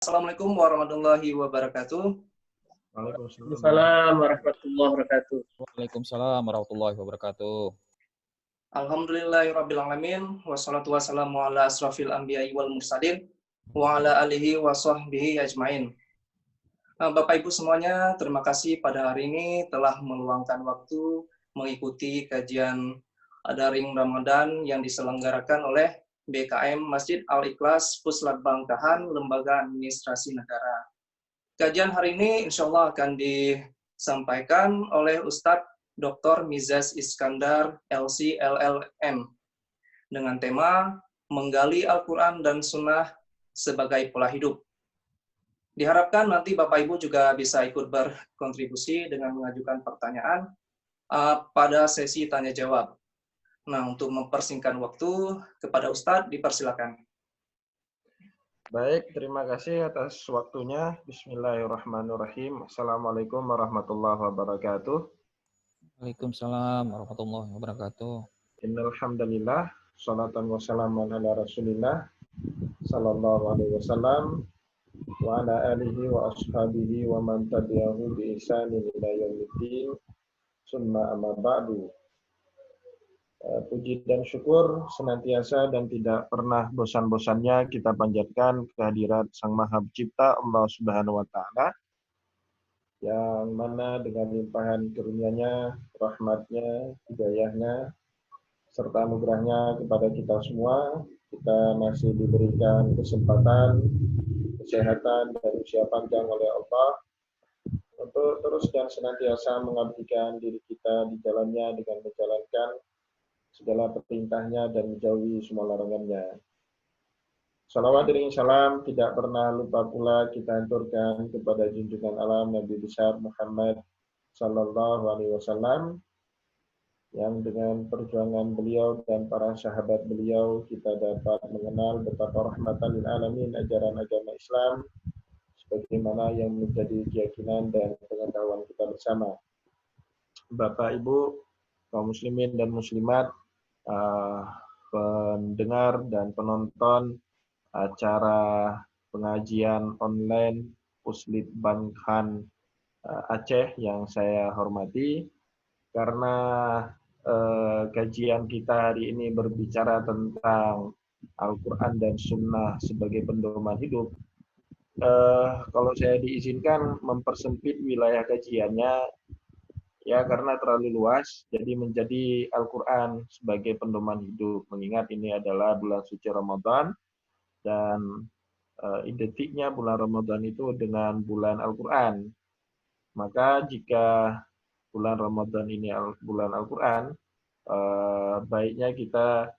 Assalamualaikum warahmatullahi wabarakatuh. Waalaikumsalam warahmatullahi wabarakatuh. Waalaikumsalam warahmatullahi wabarakatuh. Alhamdulillahirabbil alamin wassalatu wassalamu ala asrofil anbiya'i wal mursalin wa ala alihi wa sahbihi ajmain. Bapak Ibu semuanya, terima kasih pada hari ini telah meluangkan waktu mengikuti kajian daring Ramadan yang diselenggarakan oleh BKM Masjid Al-Ikhlas Puslat Bangkahan, Lembaga Administrasi Negara. Kajian hari ini insya Allah akan disampaikan oleh Ustadz Dr. Mizaz Iskandar, LC LLM, dengan tema Menggali Al-Quran dan Sunnah sebagai Pola Hidup. Diharapkan nanti Bapak Ibu juga bisa ikut berkontribusi dengan mengajukan pertanyaan pada sesi tanya jawab. Nah, untuk mempersingkat waktu kepada Ustadz, dipersilakan. Baik, terima kasih atas waktunya. Bismillahirrahmanirrahim. Assalamualaikum warahmatullahi wabarakatuh. Waalaikumsalam warahmatullahi wabarakatuh. Innal hamdalillah, shalatan wassalamun ala Rasulillah sallallahu alaihi wasallam wa ala alihi wa ashabihi wa man tabi'ahu bi ihsanin ila yaumiddin. Summa amma ba'du. Puji dan syukur senantiasa dan tidak pernah bosan-bosannya kita panjatkan kehadirat Sang Maha Pencipta Allah Subhanahu wa taala, yang mana dengan limpahan karunia-Nya, rahmat-Nya, hidayah-Nya, serta anugerah-Nya kepada kita semua, kita masih diberikan kesempatan, kesehatan, dan usia panjang oleh Allah untuk terus dan senantiasa mengabdikan diri kita di jalannya dengan menjalankan segala perintahnya dan menjauhi semua larangannya. Salawat dan salam tidak pernah lupa pula kita haturkan kepada junjungan alam Nabi besar Muhammad sallallahu alaihi wasallam, yang dengan perjuangan beliau dan para sahabat beliau kita dapat mengenal betapa rahmatan lil alamin ajaran agama Islam sebagaimana yang menjadi keyakinan dan pengetahuan kita bersama. Bapak Ibu kaum muslimin dan muslimat, pendengar dan penonton acara pengajian online Puslit Bangkahan Aceh yang saya hormati, karena kajian kita hari ini berbicara tentang Al-Quran dan Sunnah sebagai pedoman hidup. Kalau saya diizinkan mempersempit wilayah kajiannya, ya karena terlalu luas, jadi menjadi Al-Quran sebagai pedoman hidup. Mengingat ini adalah bulan suci Ramadan, dan identiknya bulan Ramadan itu dengan bulan Al-Quran. Maka jika bulan Ramadan ini bulan Al-Quran, baiknya kita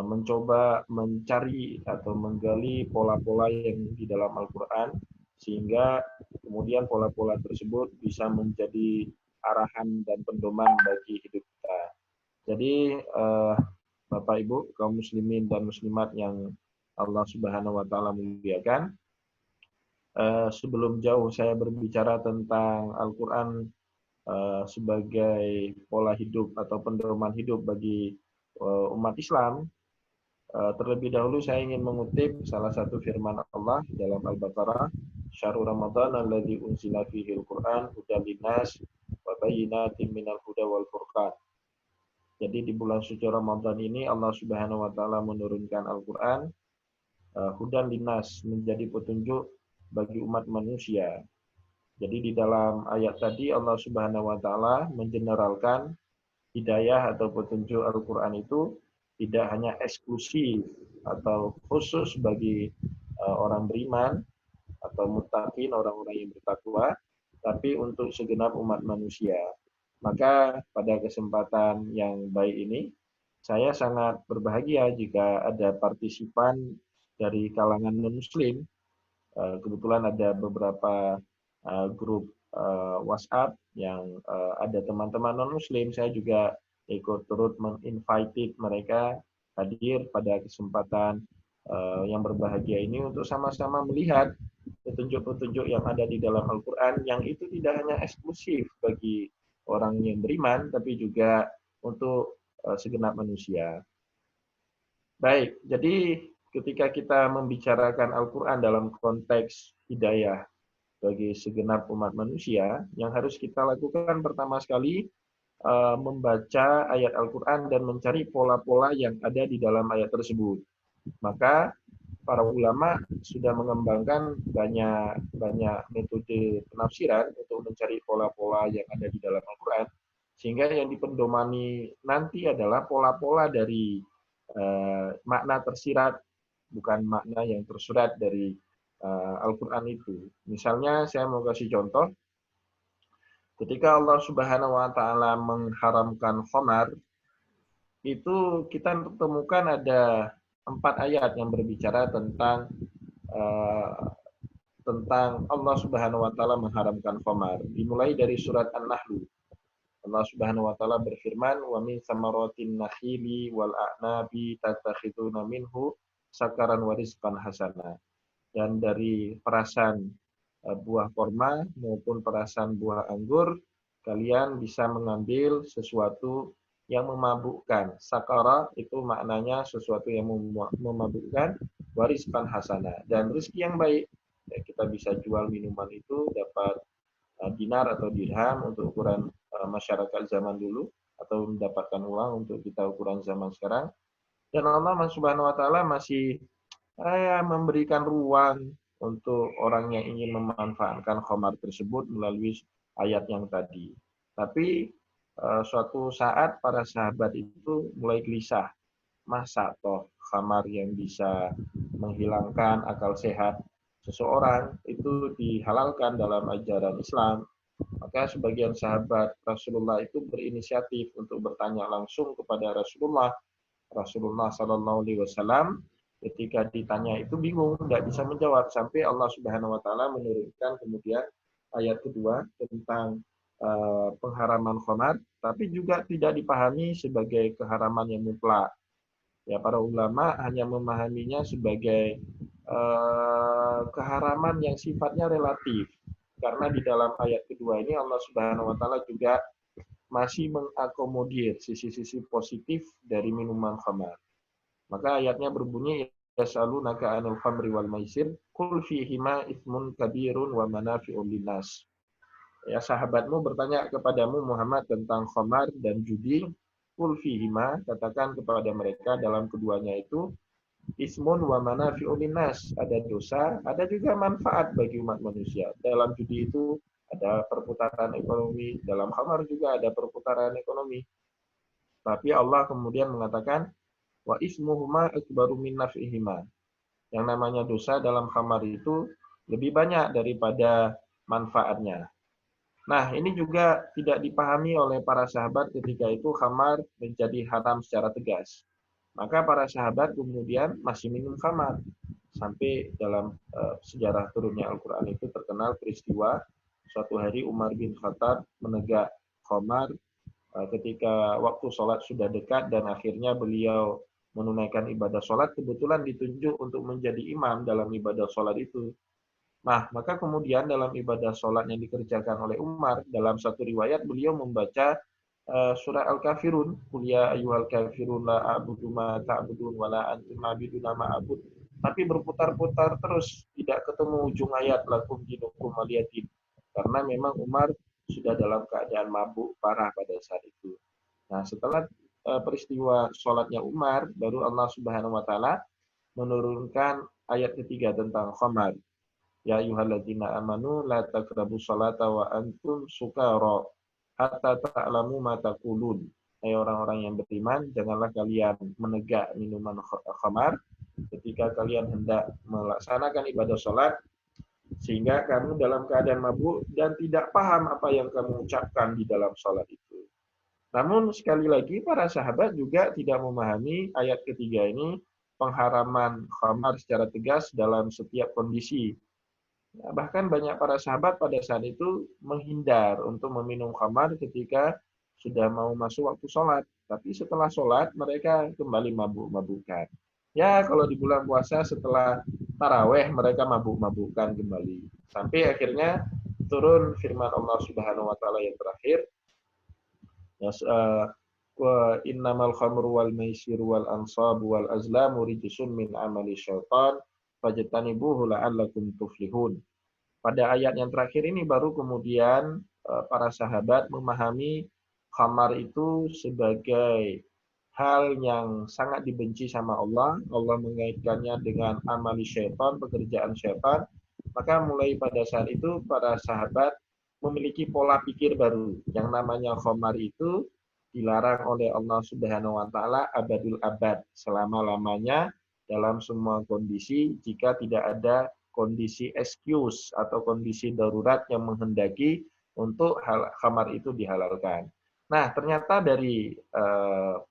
mencoba mencari atau menggali pola-pola yang di dalam Al-Quran, sehingga kemudian pola-pola tersebut bisa menjadi arahan dan pedoman bagi hidup kita. Jadi Bapak Ibu kaum muslimin dan muslimat yang Allah Subhanahu wa taala muliakan, sebelum jauh saya berbicara tentang Al-Qur'an sebagai pola hidup atau pedoman hidup bagi umat Islam, terlebih dahulu saya ingin mengutip salah satu firman Allah dalam Al-Baqarah, "Syahrul Ramadan alladzi unzila fihi al-Qur'an hudan linnas wa bayyinatin minal huda wal furqan." Jadi di bulan suci Ramadan ini Allah Subhanahu wa taala menurunkan Al-Qur'an, hudan linnas, menjadi petunjuk bagi umat manusia. Jadi di dalam ayat tadi Allah Subhanahu wa taala mengeneralkan hidayah atau petunjuk Al-Qur'an itu tidak hanya eksklusif atau khusus bagi orang beriman atau muttaqin, orang-orang yang bertakwa, tapi untuk segenap umat manusia. Maka pada kesempatan yang baik ini, saya sangat berbahagia jika ada partisipan dari kalangan non-muslim. Kebetulan ada beberapa grup WhatsApp yang ada teman-teman non-muslim. Saya juga ikut turut menginvite mereka hadir pada kesempatan yang berbahagia ini untuk sama-sama melihat petunjuk-petunjuk yang ada di dalam Al-Quran, yang itu tidak hanya eksklusif bagi orang yang beriman, tapi juga untuk segenap manusia. Baik, jadi ketika kita membicarakan Al-Quran dalam konteks hidayah bagi segenap umat manusia, yang harus kita lakukan pertama sekali membaca ayat Al-Quran dan mencari pola-pola yang ada di dalam ayat tersebut. Maka para ulama sudah mengembangkan banyak metode penafsiran untuk mencari pola-pola yang ada di dalam Al-Quran, sehingga yang dipedomani nanti adalah pola-pola dari makna tersirat, bukan makna yang tersurat dari Al-Quran itu. Misalnya saya mau kasih contoh, ketika Allah Subhanahu wa taala mengharamkan khamar, itu kita temukan ada 4 ayat yang berbicara tentang Allah Subhanahu wa taala mengharamkan khamar. Dimulai dari surat An-Nahl. Allah Subhanahu wa taala berfirman, "Wa min samaratin nakhili wal a'nabi tattakhiduna minhu sakaran wa rizqan hasana." Dan dari perasan buah korma maupun perasan buah anggur, kalian bisa mengambil sesuatu yang memabukkan. Sakara itu maknanya sesuatu yang memabukkan, wariskan hasana, dan rezeki yang baik. Ya, kita bisa jual minuman itu dapat dinar atau dirham untuk ukuran masyarakat zaman dulu, atau mendapatkan uang untuk kita ukuran zaman sekarang. Dan Allah Subhanahu wa taala masih memberikan ruang untuk orang yang ingin memanfaatkan khamar tersebut melalui ayat yang tadi. Tapi suatu saat para sahabat itu mulai gelisah. Masa toh khamar yang bisa menghilangkan akal sehat seseorang itu dihalalkan dalam ajaran Islam? Maka sebagian sahabat Rasulullah itu berinisiatif untuk bertanya langsung kepada Rasulullah. Rasulullah Shallallahu Alaihi Wasallam ketika ditanya itu bingung, tidak bisa menjawab, sampai Allah Subhanahu Wa Taala menurunkan kemudian ayat kedua tentang pengharaman khamar, tapi juga tidak dipahami sebagai keharaman yang mutlak. Ya, para ulama hanya memahaminya sebagai keharaman yang sifatnya relatif, karena di dalam ayat kedua ini Allah Subhanahu Wa Taala juga masih mengakomodir sisi-sisi positif dari minuman khamar. Maka ayatnya berbunyi, yas'alunaka 'anil khamri wal maisir qul fihima itsmun kabirun wa manafi'un linnas. Ya, sahabatmu bertanya kepadamu Muhammad tentang khamar dan judi. Qul fihima, katakan kepada mereka dalam keduanya itu ismun wa manafi'un linnas, ada dosa, ada juga manfaat bagi umat manusia. Dalam judi itu ada perputaran ekonomi, dalam khamar juga ada perputaran ekonomi. Tapi Allah kemudian mengatakan wa ismuhuma akbaru min naf'ihima. Yang namanya dosa dalam khamar itu lebih banyak daripada manfaatnya. Nah, ini juga tidak dipahami oleh para sahabat ketika itu khamar menjadi haram secara tegas. Maka para sahabat kemudian masih minum khamar. Sampai dalam sejarah turunnya Al-Quran itu terkenal peristiwa suatu hari Umar bin Khattab menegak khamar ketika waktu sholat sudah dekat, dan akhirnya beliau menunaikan ibadah sholat, kebetulan ditunjuk untuk menjadi imam dalam ibadah sholat itu. Nah, maka kemudian dalam ibadah sholat yang dikerjakan oleh Umar, dalam satu riwayat beliau membaca surah Al-Kafirun, qul ya ayyuhal kafirun la a'budu ma ta'budun wa la antum a'buduna ma a'bud. Tapi berputar-putar terus, tidak ketemu ujung ayat lakum dinukum waliyadin. Karena memang Umar sudah dalam keadaan mabuk parah pada saat itu. Nah, setelah peristiwa sholatnya Umar, baru Allah Subhanahu wa taala menurunkan ayat ketiga tentang khamar. Ya ayyuhalladzina amanu la taqrabus sholata wa antum sukara hatta ta'lamu ma taqulun. Hai orang-orang yang beriman, janganlah kalian menegak minuman khamar ketika kalian hendak melaksanakan ibadah sholat, sehingga kamu dalam keadaan mabuk dan tidak paham apa yang kamu ucapkan di dalam sholat itu. Namun sekali lagi para sahabat juga tidak memahami ayat ketiga ini pengharaman khamar secara tegas dalam setiap kondisi. Nah, bahkan banyak para sahabat pada saat itu menghindar untuk meminum khamar ketika sudah mau masuk waktu sholat. Tapi setelah sholat mereka kembali mabuk-mabukan. Ya, kalau di bulan puasa setelah taraweh mereka mabuk-mabukan kembali. Sampai akhirnya turun firman Allah Subhanahu wa taala yang terakhir, wa innamal khamru wal maisiru wal ansabu wal azlamu rijsun min amali syaitan fajtanibuhu la'allakum tuflihun. pada ayat yang terakhir ini baru kemudian para sahabat memahami khamar itu sebagai hal yang sangat dibenci sama Allah. Allah mengaitkannya dengan amali syaitan, pekerjaan syaitan. Maka mulai pada saat itu para sahabat memiliki pola pikir baru. Yang namanya khamar itu dilarang oleh Allah Subhanahu wa taala abadul abad, selama-lamanya dalam semua kondisi jika tidak ada kondisi excuse atau kondisi darurat yang menghendaki untuk khamar itu dihalalkan. Nah, ternyata dari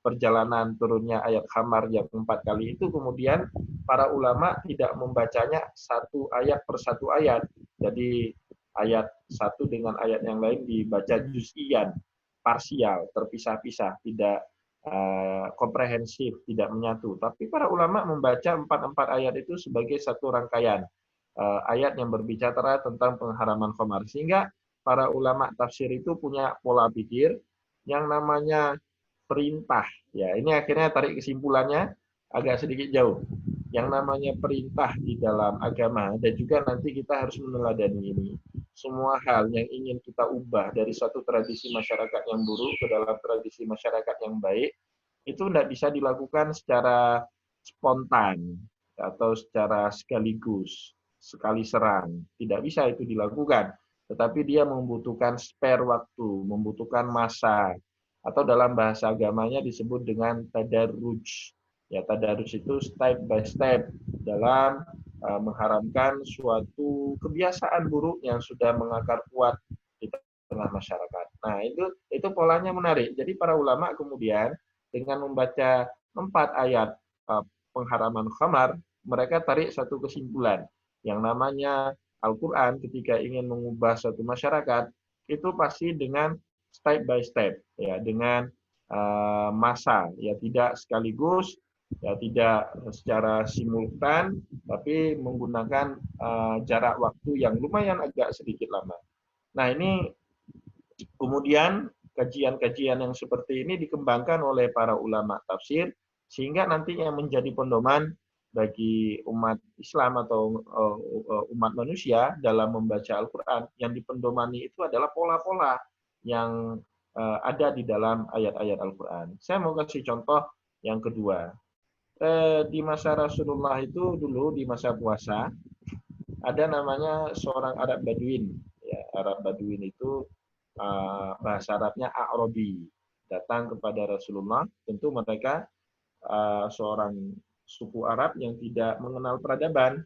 perjalanan turunnya ayat khamar yang 4 kali itu kemudian para ulama tidak membacanya satu ayat per satu ayat. Jadi ayat satu dengan ayat yang lain dibaca juz'iyan, parsial, terpisah-pisah, tidak komprehensif, tidak menyatu. Tapi para ulama membaca 4 ayat itu sebagai satu rangkaian ayat yang berbicara tentang pengharaman khamar. Sehingga para ulama tafsir itu punya pola pikir yang namanya perintah. Ya, ini akhirnya tarik kesimpulannya agak sedikit jauh. Yang namanya perintah di dalam agama dan juga nanti kita harus meneladani ini. Semua hal yang ingin kita ubah dari suatu tradisi masyarakat yang buruk ke dalam tradisi masyarakat yang baik itu tidak bisa dilakukan secara spontan atau secara sekaligus, sekali serang. Tidak bisa itu dilakukan. Tetapi dia membutuhkan spare waktu, membutuhkan masa, atau dalam bahasa agamanya disebut dengan tadarruj. Ya, tadarruj itu step by step dalam mengharamkan suatu kebiasaan buruk yang sudah mengakar kuat di tengah masyarakat. Nah, itu polanya menarik. Jadi para ulama kemudian dengan membaca 4 ayat pengharaman khamar, mereka tarik satu kesimpulan. Yang namanya Al-Quran ketika ingin mengubah suatu masyarakat, itu pasti dengan step by step, ya, dengan masa, ya, tidak sekaligus, ya, tidak secara simultan, tapi menggunakan jarak waktu yang lumayan agak sedikit lama. Nah, ini kemudian kajian-kajian yang seperti ini dikembangkan oleh para ulama tafsir, sehingga nantinya menjadi pedoman bagi umat Islam atau umat manusia dalam membaca Al-Quran. Yang dipendomani itu adalah pola-pola yang ada di dalam ayat-ayat Al-Quran. Saya mau kasih contoh yang kedua. Di masa Rasulullah itu dulu, di masa puasa, ada namanya seorang Arab Baduin. Ya, Arab Baduin itu bahasa Arabnya A'rabi. Datang kepada Rasulullah, tentu mereka seorang suku Arab yang tidak mengenal peradaban,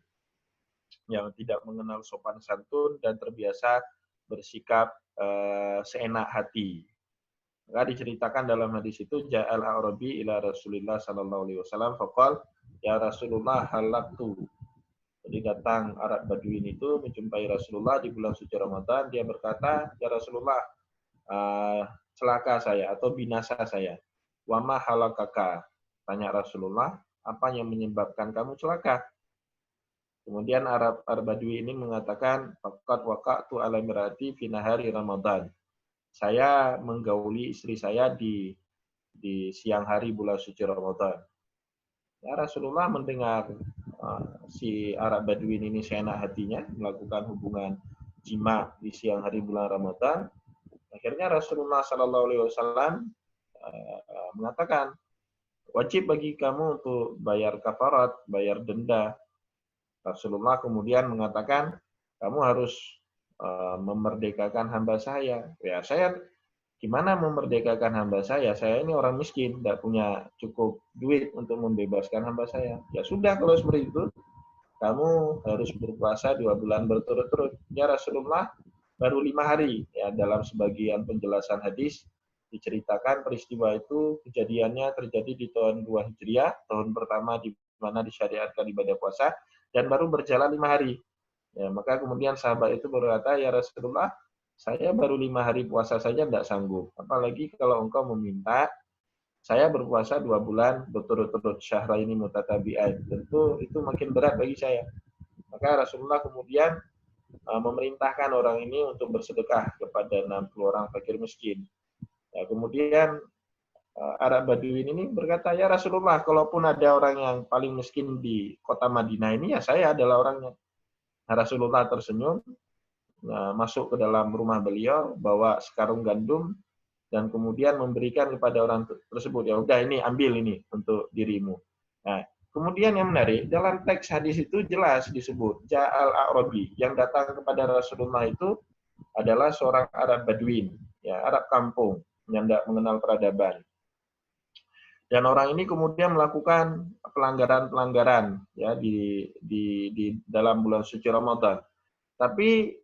yang tidak mengenal sopan santun dan terbiasa bersikap seenak hati. Maka diceritakan dalam hadis itu, Ja'al A'rabi ila Rasulillah sallallahu alaihi wasallam faqal ya Rasulullah halaktu. Jadi datang Arab Baduin itu menjumpai Rasulullah di bulan suci Ramadan, dia berkata, ya Rasulullah, celaka saya atau binasa saya. Wa ma halakaka? Tanya Rasulullah, apa yang menyebabkan kamu celaka? Kemudian Arab Badui ini mengatakan, faqad waqa'tu ala mirati fi nahari Ramadan. Saya menggauli istri saya di siang hari bulan suci Ramadan. Ya, Rasulullah mendengar si Arab Badui ini seenak hatinya melakukan hubungan jima di siang hari bulan Ramadan. Akhirnya Rasulullah Shallallahu Alaihi Wasallam mengatakan, wajib bagi kamu untuk bayar kafarat, bayar denda. Rasulullah kemudian mengatakan, kamu harus memerdekakan hamba saya. Ya, saya gimana memerdekakan hamba saya? Saya ini orang miskin, tidak punya cukup duit untuk membebaskan hamba saya. Ya sudah, kalau seperti itu, kamu harus berpuasa 2 bulan berturut-turut. Ya Rasulullah, baru 5 hari. Ya, dalam sebagian penjelasan hadis, diceritakan peristiwa itu kejadiannya terjadi di tahun 2 Hijriah, tahun pertama di mana disyariatkan ibadah puasa, dan baru berjalan 5 hari. Ya, maka kemudian sahabat itu berkata, ya Rasulullah, saya baru 5 hari puasa saja tidak sanggup. Apalagi kalau engkau meminta saya berpuasa 2 bulan berturut-turut syahraini mutatabi'ain. Tentu itu makin berat bagi saya. Maka Rasulullah kemudian memerintahkan orang ini untuk bersedekah kepada 60 orang fakir miskin. Ya, kemudian Arab Baduin ini berkata, ya Rasulullah, kalaupun ada orang yang paling miskin di kota Madinah ini, ya saya adalah orangnya. Nah, Rasulullah tersenyum, masuk ke dalam rumah beliau, bawa sekarung gandum, dan kemudian memberikan kepada orang tersebut. Ya udah, ini ambil ini untuk dirimu. Nah, kemudian yang menarik, dalam teks hadis itu jelas disebut Ja'al A'rabi, yang datang kepada Rasulullah itu adalah seorang Arab Badwin, ya, Arab kampung yang tidak mengenal peradaban. Dan orang ini kemudian melakukan pelanggaran-pelanggaran ya di dalam bulan suci Ramadan. Tapi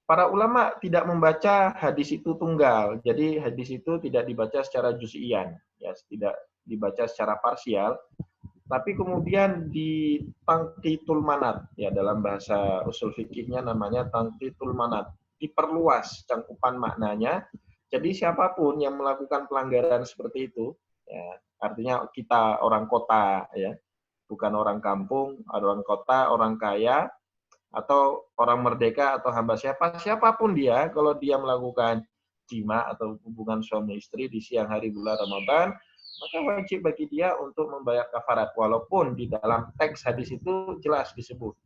para ulama tidak membaca hadis itu tunggal. Jadi hadis itu tidak dibaca secara juz'iyan, ya, tidak dibaca secara parsial. Tapi kemudian di tangqitul manat, ya, dalam bahasa usul fikihnya namanya tangqitul manat, diperluas cangkupan maknanya. Jadi siapapun yang melakukan pelanggaran seperti itu, ya, artinya kita orang kota, ya, bukan orang kampung, orang kota, orang kaya, atau orang merdeka atau hamba siapapun dia, kalau dia melakukan jima atau hubungan suami istri di siang hari bulan Ramadan, maka wajib bagi dia untuk membayar kafarat, walaupun di dalam teks hadis itu jelas disebut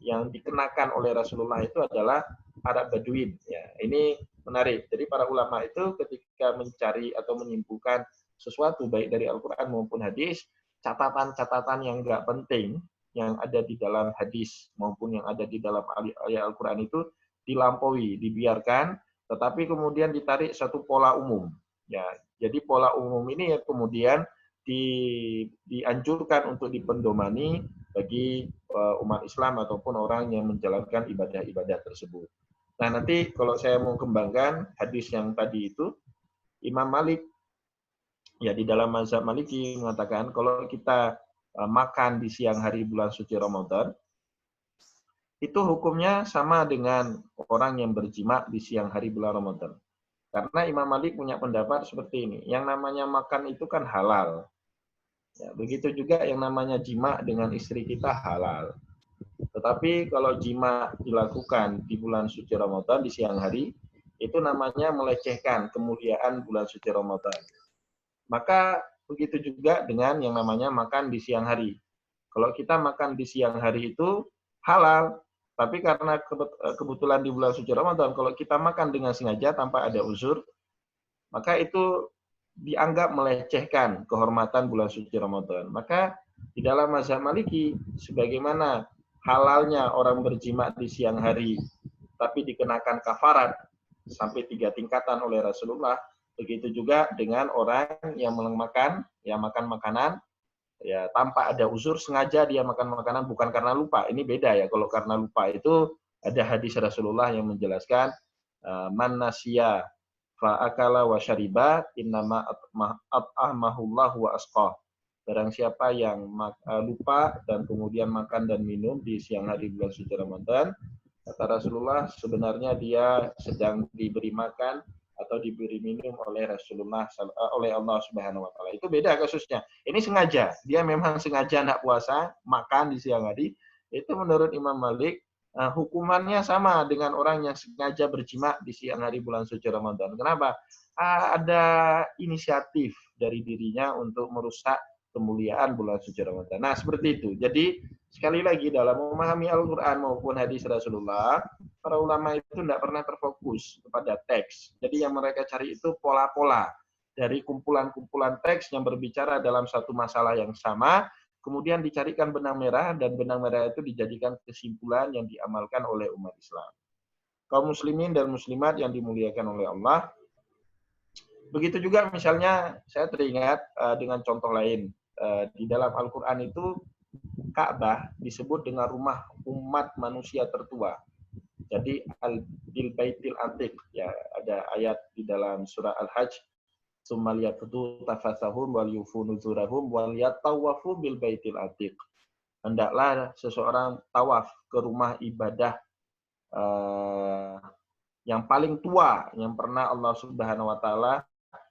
yang dikenakan oleh Rasulullah itu adalah Arab Badwin. Ya, ini menarik. Jadi para ulama itu ketika mencari atau menyimpulkan sesuatu baik dari Al-Quran maupun hadis, catatan-catatan yang enggak penting yang ada di dalam hadis maupun yang ada di dalam ayat Al-Quran itu dilampaui, dibiarkan, tetapi kemudian ditarik satu pola umum. Ya, jadi pola umum ini yang kemudian dianjurkan untuk dipendomani bagi umat Islam ataupun orang yang menjalankan ibadah-ibadah tersebut. Nah, nanti kalau saya mau kembangkan hadis yang tadi itu, Imam Malik ya di dalam mazhab Maliki mengatakan kalau kita makan di siang hari bulan suci Ramadan, itu hukumnya sama dengan orang yang berjima di siang hari bulan Ramadan. Karena Imam Malik punya pendapat seperti ini, yang namanya makan itu kan halal. Ya, begitu juga yang namanya jima dengan istri kita halal. Tetapi kalau jima dilakukan di bulan suci Ramadan di siang hari, itu namanya melecehkan kemuliaan bulan suci Ramadan. Maka begitu juga dengan yang namanya makan di siang hari. Kalau kita makan di siang hari itu halal, tapi karena kebetulan di bulan suci Ramadan, kalau kita makan dengan sengaja tanpa ada uzur, maka itu dianggap melecehkan kehormatan bulan suci Ramadan. Maka di dalam mazhab Maliki, sebagaimana halalnya orang berjima di siang hari, tapi dikenakan kafarat sampai 3 tingkatan oleh Rasulullah, begitu juga dengan orang yang makan makanan ya tanpa ada uzur, sengaja dia makan makanan bukan karena lupa. Ini beda ya. Kalau karena lupa itu ada hadis Rasulullah yang menjelaskan man nasiya fa akala wa syariba innama at'amahullahu wa asqa. Barang siapa yang lupa dan kemudian makan dan minum di siang hari bulan suci Ramadan, kata Rasulullah, sebenarnya dia sedang diberi makan atau diberi minum oleh Rasulullah, oleh Allah Subhanahu wa taala. Itu beda kasusnya. Ini sengaja, dia memang sengaja tidak puasa, makan di siang hari. Itu menurut Imam Malik hukumannya sama dengan orang yang sengaja berjima di siang hari bulan suci Ramadan. Kenapa? Ada inisiatif dari dirinya untuk merusak kemuliaan bulan suci Ramadan. Nah, seperti itu. Jadi, sekali lagi dalam memahami Al-Quran maupun hadis Rasulullah, para ulama itu tidak pernah terfokus kepada teks. Jadi yang mereka cari itu pola-pola dari kumpulan-kumpulan teks yang berbicara dalam satu masalah yang sama, kemudian dicarikan benang merah, dan benang merah itu dijadikan kesimpulan yang diamalkan oleh umat Islam. Kaum muslimin dan muslimat yang dimuliakan oleh Allah. Begitu juga misalnya saya teringat dengan contoh lain. Di dalam Al-Quran itu Ka'bah disebut dengan rumah umat manusia tertua. Jadi bil baitil atiq, ya, ada ayat di dalam surah Al-Hajj, tsumma liyaqdu tafathahum wal yufu nuzurahum wal yatawafu bil baitil atiq. Hendaklah seseorang tawaf ke rumah ibadah yang paling tua yang pernah Allah Subhanahu wa taala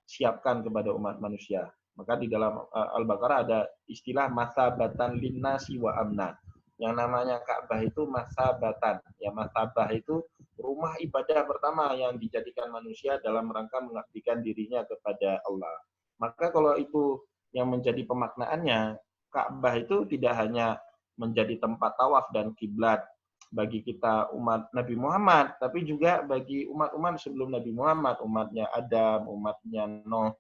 siapkan kepada umat manusia. Maka di dalam Al-Baqarah ada istilah masabatan linnasi wa amna. Yang namanya Ka'bah itu masabatan. Ya, masabah itu rumah ibadah pertama yang dijadikan manusia dalam rangka mengabdikan dirinya kepada Allah. Maka kalau itu yang menjadi pemaknaannya, Ka'bah itu tidak hanya menjadi tempat tawaf dan kiblat bagi kita umat Nabi Muhammad, tapi juga bagi umat-umat sebelum Nabi Muhammad, umatnya Adam, umatnya Nuh,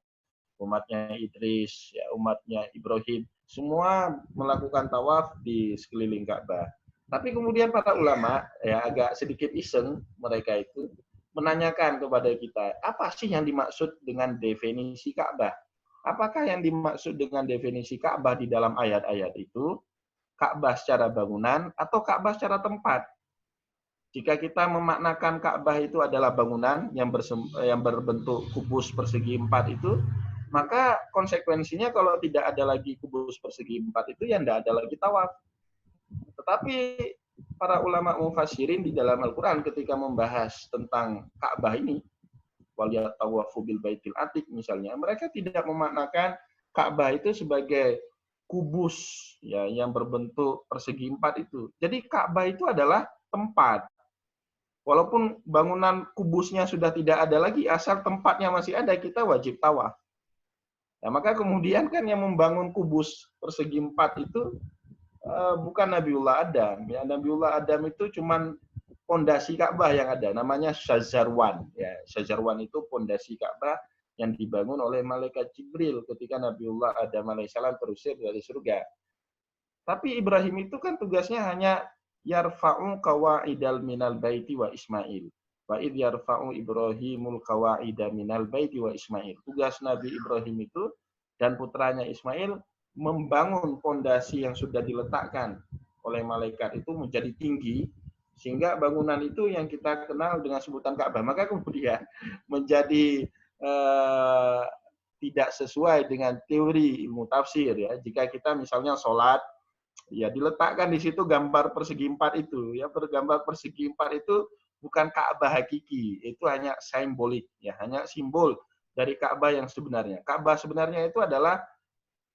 umatnya Idris, ya, umatnya Ibrahim, semua melakukan tawaf di sekeliling Ka'bah. Tapi kemudian para ulama, ya agak sedikit iseng mereka itu menanyakan kepada kita, apa sih yang dimaksud dengan definisi Ka'bah? Apakah yang dimaksud dengan definisi Ka'bah di dalam ayat-ayat itu Ka'bah secara bangunan atau Ka'bah secara tempat? Jika kita memaknakan Ka'bah itu adalah bangunan yang berbentuk kubus persegi 4 itu, maka konsekuensinya kalau tidak ada lagi kubus persegi 4 itu, ya tidak ada lagi tawaf. Tetapi para ulama mufassirin di dalam Al-Quran ketika membahas tentang Ka'bah ini, waliyat tawafu bil baitil atiq misalnya, mereka tidak memaknakan Ka'bah itu sebagai kubus ya yang berbentuk persegi 4 itu. Jadi Ka'bah itu adalah tempat. Walaupun bangunan kubusnya sudah tidak ada lagi, asal tempatnya masih ada, kita wajib tawaf. Nah, maka kemudian kan yang membangun kubus persegi 4 itu bukan Nabiullah Adam. Ya, Nabiullah Adam itu cuman pondasi Ka'bah yang ada, namanya Syajarwan. Ya, Syajarwan itu pondasi Ka'bah yang dibangun oleh malaikat Jibril ketika Nabiullah Adam alaihissalam terusir dari surga. Tapi Ibrahim itu kan tugasnya hanya yarfa'u qawa'idal minal baiti wa Ismail. Wa id yarfa'u Ibrahimul qawa'ida minal baiti wa Ismail. Tugas Nabi Ibrahim itu dan putranya Ismail membangun fondasi yang sudah diletakkan oleh malaikat itu menjadi tinggi, sehingga bangunan itu yang kita kenal dengan sebutan Ka'bah. Maka kemudian menjadi tidak sesuai dengan teori ilmu tafsir ya. Jika kita misalnya sholat, ya diletakkan di situ gambar persegi 4 itu. Ya, gambar persegi 4 itu bukan Ka'bah hakiki, itu hanya simbolik, ya, hanya simbol dari Ka'bah yang sebenarnya. Ka'bah sebenarnya itu adalah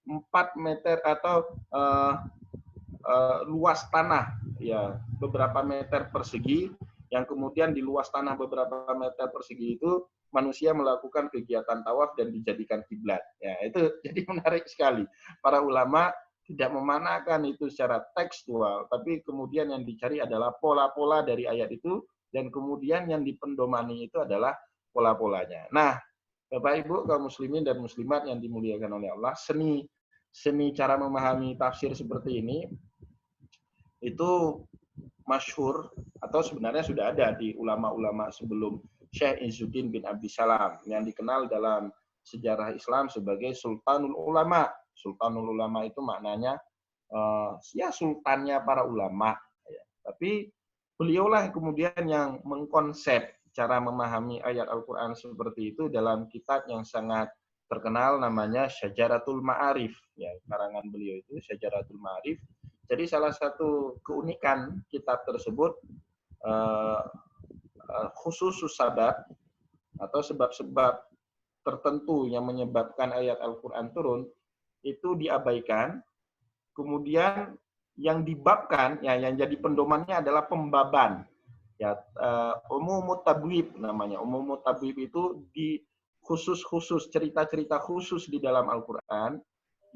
4 meter atau luas tanah, ya, beberapa meter persegi, yang kemudian di luas tanah beberapa meter persegi itu manusia melakukan kegiatan tawaf dan dijadikan kiblat. Ya, itu jadi menarik sekali. Para ulama tidak memanakan itu secara tekstual, tapi kemudian yang dicari adalah pola-pola dari ayat itu, dan kemudian yang dipendomani itu adalah pola-polanya. Nah, Bapak Ibu kaum muslimin dan muslimat yang dimuliakan oleh Allah, seni cara memahami tafsir seperti ini itu masyhur atau sebenarnya sudah ada di ulama-ulama sebelum Syekh Izzuddin bin Abdissalam yang dikenal dalam sejarah Islam sebagai Sultanul Ulama. Sultanul Ulama itu maknanya ya sultannya para ulama. Ya. Tapi beliaulah kemudian yang mengkonsep cara memahami ayat Al-Quran seperti itu dalam kitab yang sangat terkenal namanya Syajaratul Ma'arif. Ya, karangan beliau itu Syajaratul Ma'arif. Jadi salah satu keunikan kitab tersebut khusus sabab atau sebab-sebab tertentu yang menyebabkan ayat Al-Quran turun itu diabaikan, kemudian yang dibabkan, ya, yang jadi pendomannya adalah pembaban. Ya, umumut tabwib namanya. Umumut tabwib itu di khusus cerita-cerita khusus di dalam Al-Quran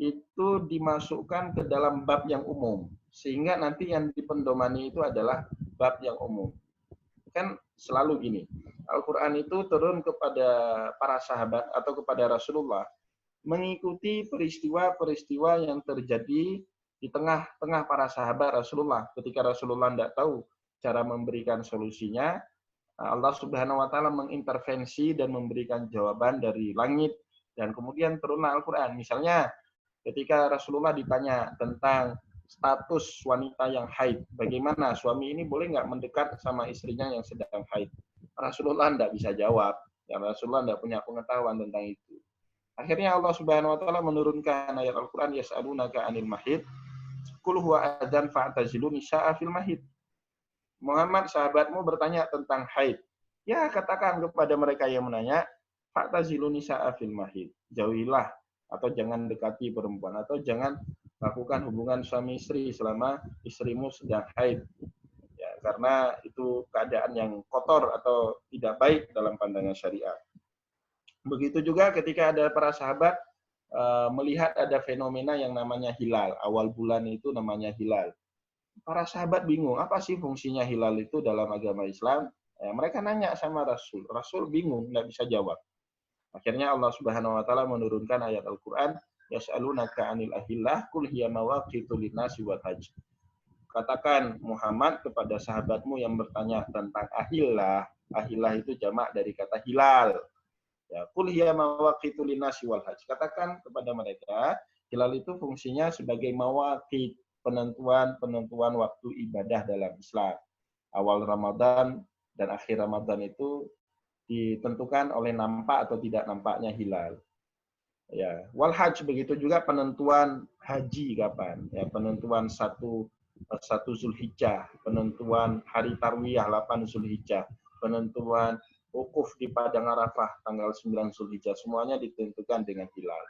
itu dimasukkan ke dalam bab yang umum, sehingga nanti yang dipendomani itu adalah bab yang umum. Kan selalu gini, Al-Quran itu turun kepada para sahabat atau kepada Rasulullah mengikuti peristiwa-peristiwa yang terjadi di tengah-tengah para sahabat Rasulullah. Ketika Rasulullah tidak tahu cara memberikan solusinya, Allah Subhanahu wa Ta'ala mengintervensi dan memberikan jawaban dari langit, dan kemudian turunlah Al-Quran. Misalnya, ketika Rasulullah ditanya tentang status wanita yang haid, bagaimana suami ini boleh nggak mendekat sama istrinya yang sedang haid? Rasulullah tidak bisa jawab, dan Rasulullah tidak punya pengetahuan tentang itu. Akhirnya Allah Subhanahu wa Ta'ala menurunkan ayat Al-Quran, yas'alunaka 'anil mahid, qul huwa adzan fa'tazilu nisaa fil mahid. Muhammad, sahabatmu bertanya tentang haid. Ya, katakan kepada mereka yang menanya, fa'tazilu nisaa fil mahid. Jauhilah atau jangan dekati perempuan, atau jangan lakukan hubungan suami istri selama istrimu sedang haid. Ya, karena itu keadaan yang kotor atau tidak baik dalam pandangan syariat. Begitu juga ketika ada para sahabat melihat ada fenomena yang namanya hilal. Awal bulan itu namanya hilal. para sahabat bingung, apa sih fungsinya hilal itu dalam agama Islam? Mereka nanya sama Rasul. Rasul bingung, nggak bisa jawab. Akhirnya Allah Subhanahu wa taala menurunkan ayat Al-Qur'an, yas'alunaka 'anil ahillah qul hiya mawaqitu lin-nasi wal hajj. Katakan Muhammad kepada sahabatmu yang bertanya tentang ahillah. Ahillah itu jamak dari kata hilal. Ya, qul hiya mawaqitu lin-nasi wal hajj. Katakan kepada mereka, hilal itu fungsinya sebagai mawaqit, penentuan waktu ibadah dalam Islam. Awal Ramadan dan akhir Ramadan itu ditentukan oleh nampak atau tidak nampaknya hilal. Ya, wal hajj begitu juga penentuan haji kapan. Ya, penentuan satu Zulhijjah, penentuan hari tarwiyah 8 Zulhijjah, penentuan wukuf di Padang Arafah tanggal 9 Zulhijjah, semuanya ditentukan dengan hilal.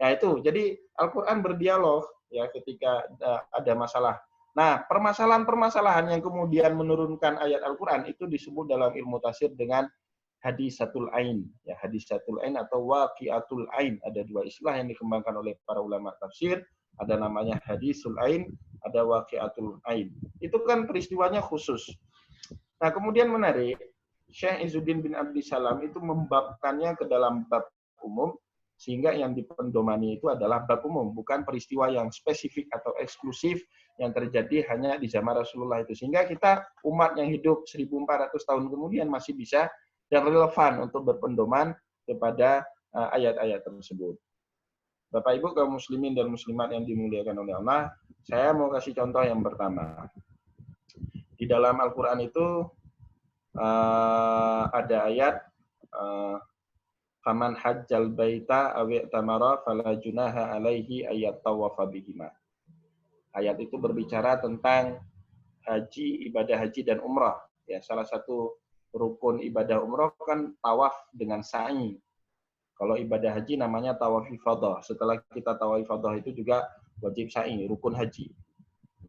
Nah, itu. Jadi Al-Qur'an berdialog ya ketika ada masalah. Nah, permasalahan-permasalahan yang kemudian menurunkan ayat Al-Qur'an itu disebut dalam ilmu tafsir dengan hadisatul ain, ya, hadisatul ain atau waqiatul ain. Ada dua istilah yang dikembangkan oleh para ulama tafsir, ada namanya hadisul ain, ada waqiatul ain. Itu kan peristiwanya khusus. Nah, kemudian menarik, Syekh Izzuddin bin Abdissalam itu membabkannya ke dalam bab umum, sehingga yang dipendomani itu adalah bab umum, bukan peristiwa yang spesifik atau eksklusif yang terjadi hanya di zaman Rasulullah itu. Sehingga kita, umat yang hidup 1400 tahun kemudian masih bisa dan relevan untuk berpendoman kepada ayat-ayat tersebut. Bapak Ibu kaum muslimin dan muslimat yang dimuliakan oleh Allah, saya mau kasih contoh yang pertama. Di dalam Al-Qur'an itu ada ayat faman hajjal baita aw i'tamara fala junaha alaihi ayat tawafa bihima. Ayat itu berbicara tentang haji, ibadah haji dan umrah. Ya, salah satu rukun ibadah umrah kan tawaf dengan sa'i. Kalau ibadah haji namanya tawaf ifadah. Setelah kita tawaf ifadah itu juga wajib sa'i, rukun haji.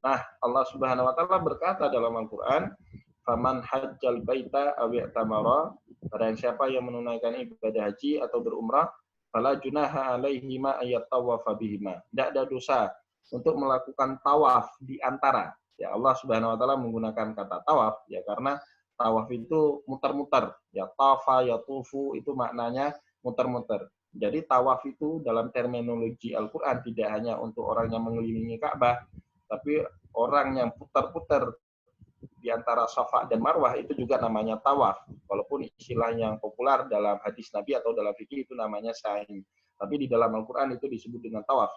Nah, Allah Subhanahu wa taala berkata dalam Al-Qur'an, "Faman hajjal baita aw i'tamara", barang siapa yang menunaikan ibadah haji atau berumrah, fala junaha alaihi ma ayat tawafa bihima. Tidak ada dosa untuk melakukan tawaf di antara. Ya, Allah Subhanahu wa taala menggunakan kata tawaf ya karena tawaf itu muter-muter. Ya, tafa, ya tufu itu maknanya muter-muter. Jadi tawaf itu dalam terminologi Al-Qur'an tidak hanya untuk orang yang mengelilingi Ka'bah, tapi orang yang putar-putar di antara Safa dan Marwah itu juga namanya tawaf. Walaupun istilah yang populer dalam hadis Nabi atau dalam fikih itu namanya sa'i. Tapi di dalam Al-Qur'an itu disebut dengan tawaf.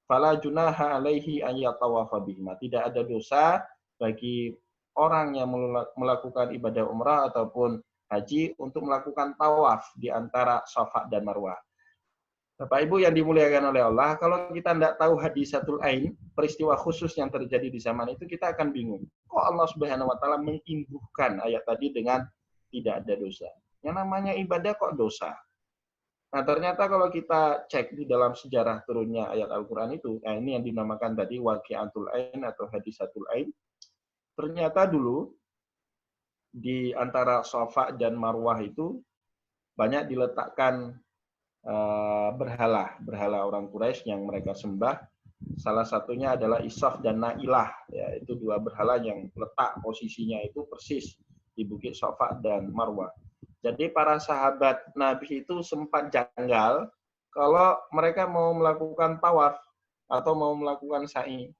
Fala junaha alaihi ayat tawafa bihima. Tidak ada dosa bagi orang yang melakukan ibadah umrah ataupun haji untuk melakukan tawaf di antara Safa dan Marwah. Bapak Ibu yang dimuliakan oleh Allah, kalau kita tidak tahu hadisatul ain, peristiwa khusus yang terjadi di zaman itu, kita akan bingung. Kok Allah Subhanahu wa taala mengimbuhkan ayat tadi dengan tidak ada dosa? Yang namanya ibadah kok dosa? Nah, ternyata kalau kita cek di dalam sejarah turunnya ayat Al-Qur'an itu, ini yang dinamakan tadi waqi'atul ain atau hadisatul ain. Ternyata dulu di antara Safa dan Marwah itu banyak diletakkan berhala orang Quraisy yang mereka sembah. Salah satunya adalah Isaf dan Nailah, ya, itu dua berhala yang letak posisinya itu persis di bukit Safa dan Marwah. Jadi para sahabat Nabi itu sempat janggal kalau mereka mau melakukan tawaf atau mau melakukan sa'i.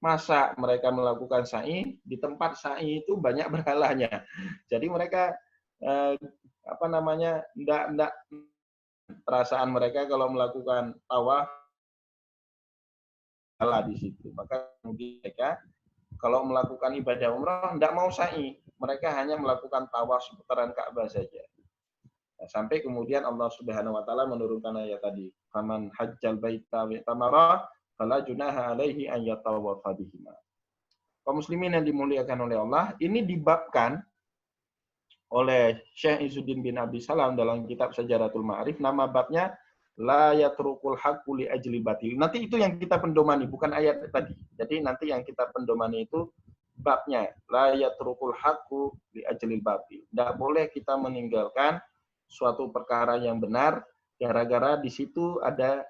Masa mereka melakukan sa'i di tempat sa'i itu banyak berhalanya. Jadi mereka enggak perasaan mereka kalau melakukan tawaf salah di situ. Maka kemudian mereka kalau melakukan ibadah umrah tidak mau sa'i, mereka hanya melakukan tawaf seputaran Ka'bah saja. Nah, sampai kemudian Allah Subhanahu wa taala menurunkan ayat tadi, "Faman hajjal baita wa tamara fala junaha alaihi an yatawafa bihima." Kaum muslimin yang dimuliakan oleh Allah, ini dibabkan oleh Syekh Izzuddin bin Abdissalam dalam kitab Syajaratul Ma'arif, nama babnya la yatrukul haqqu li ajli batil. Nanti itu yang kita pendomani, bukan ayat tadi. Jadi nanti yang kita pendomani itu babnya la yatrukul haqqu li ajli batil. Tidak boleh kita meninggalkan suatu perkara yang benar gara-gara di situ ada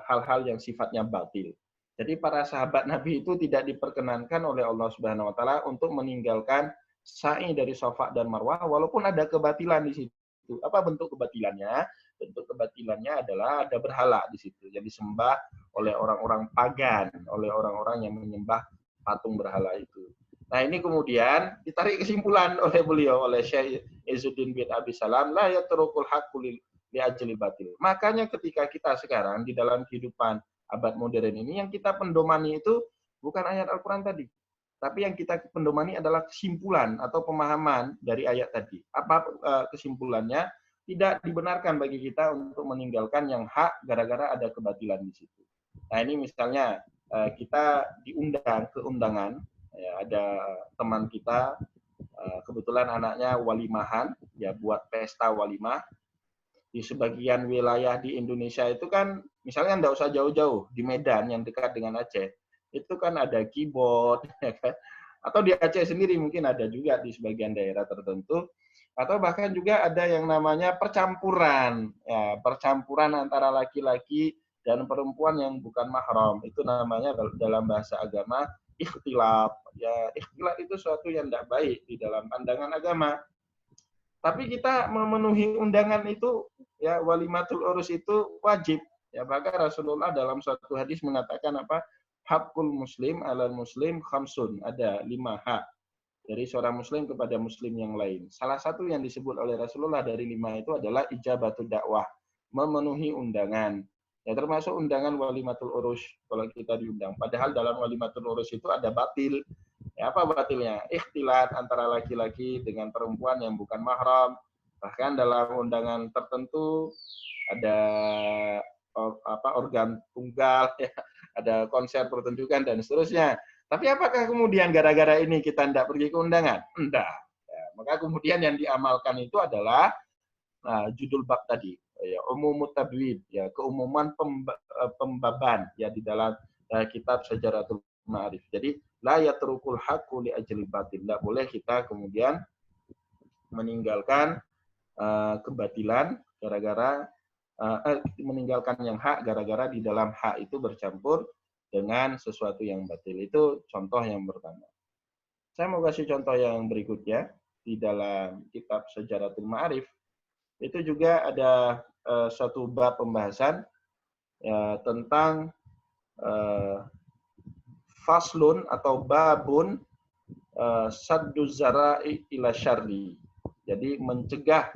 hal-hal yang sifatnya batil. Jadi para sahabat Nabi itu tidak diperkenankan oleh Allah Subhanahu wa taala untuk meninggalkan sa'i dari Safa dan Marwah walaupun ada kebatilan di situ. Apa bentuk kebatilannya? Bentuk kebatilannya adalah ada berhala di situ yang disembah oleh orang-orang pagan, oleh orang-orang yang menyembah patung berhala itu. Nah, ini kemudian ditarik kesimpulan oleh beliau, oleh Syekh Izzuddin bin Abi Salam, la yatrukul haqqu li ajli batil. Makanya ketika kita sekarang di dalam kehidupan abad modern ini, yang kita pendomani itu bukan ayat Al-Quran tadi, tapi yang kita pendomani adalah kesimpulan atau pemahaman dari ayat tadi. Apa kesimpulannya? Tidak dibenarkan bagi kita untuk meninggalkan yang hak gara-gara ada kebatilan di situ. Nah, ini misalnya kita diundang ke undangan, ya, ada teman kita kebetulan anaknya walimahan, ya buat pesta walimah. Di sebagian wilayah di Indonesia itu kan, misalnya nggak usah jauh-jauh, di Medan yang dekat dengan Aceh, itu kan ada keyboard, ya kan? Atau di Aceh sendiri mungkin ada juga di sebagian daerah tertentu, atau bahkan juga ada yang namanya percampuran, ya, percampuran antara laki-laki dan perempuan yang bukan mahram. Itu namanya dalam bahasa agama ikhtilaf. Ya, ikhtilaf itu suatu yang tidak baik di dalam pandangan agama. Tapi kita memenuhi undangan itu, ya walimatul urus itu wajib. Ya, maka Rasulullah dalam suatu hadis mengatakan apa? Hakul muslim alal muslim khamsun. Ada 5 hak dari seorang muslim kepada muslim yang lain. Salah satu yang disebut oleh Rasulullah dari 5 itu adalah ijabatul dakwah, memenuhi undangan. Ya, termasuk undangan walimatul urus kalau kita diundang. Padahal dalam walimatul urus itu ada batil. Ya, apa batilnya? Ikhtilat antara laki-laki dengan perempuan yang bukan mahram. Bahkan dalam undangan tertentu ada organ tunggal, ya, ada konser pertunjukan dan seterusnya. Tapi apakah kemudian gara-gara ini kita tidak pergi ke undangan? Tidak. Ya, maka kemudian yang diamalkan itu adalah judul bab tadi, ya, umumut tabwid, ya, keumuman pembaban, ya, di dalam kitab Syajaratul Ma'arif. Jadi la yatrukul haqqu li ajli batil. Tidak boleh kita kemudian meninggalkan kebatilan gara-gara meninggalkan yang hak gara-gara di dalam hak itu bercampur dengan sesuatu yang batil. Itu contoh yang pertama. Saya mau kasih contoh yang berikutnya. Di dalam kitab Syajaratul Ma'arif itu juga ada suatu bab pembahasan tentang faslun atau babun saddu zara'i ila syarri. Jadi mencegah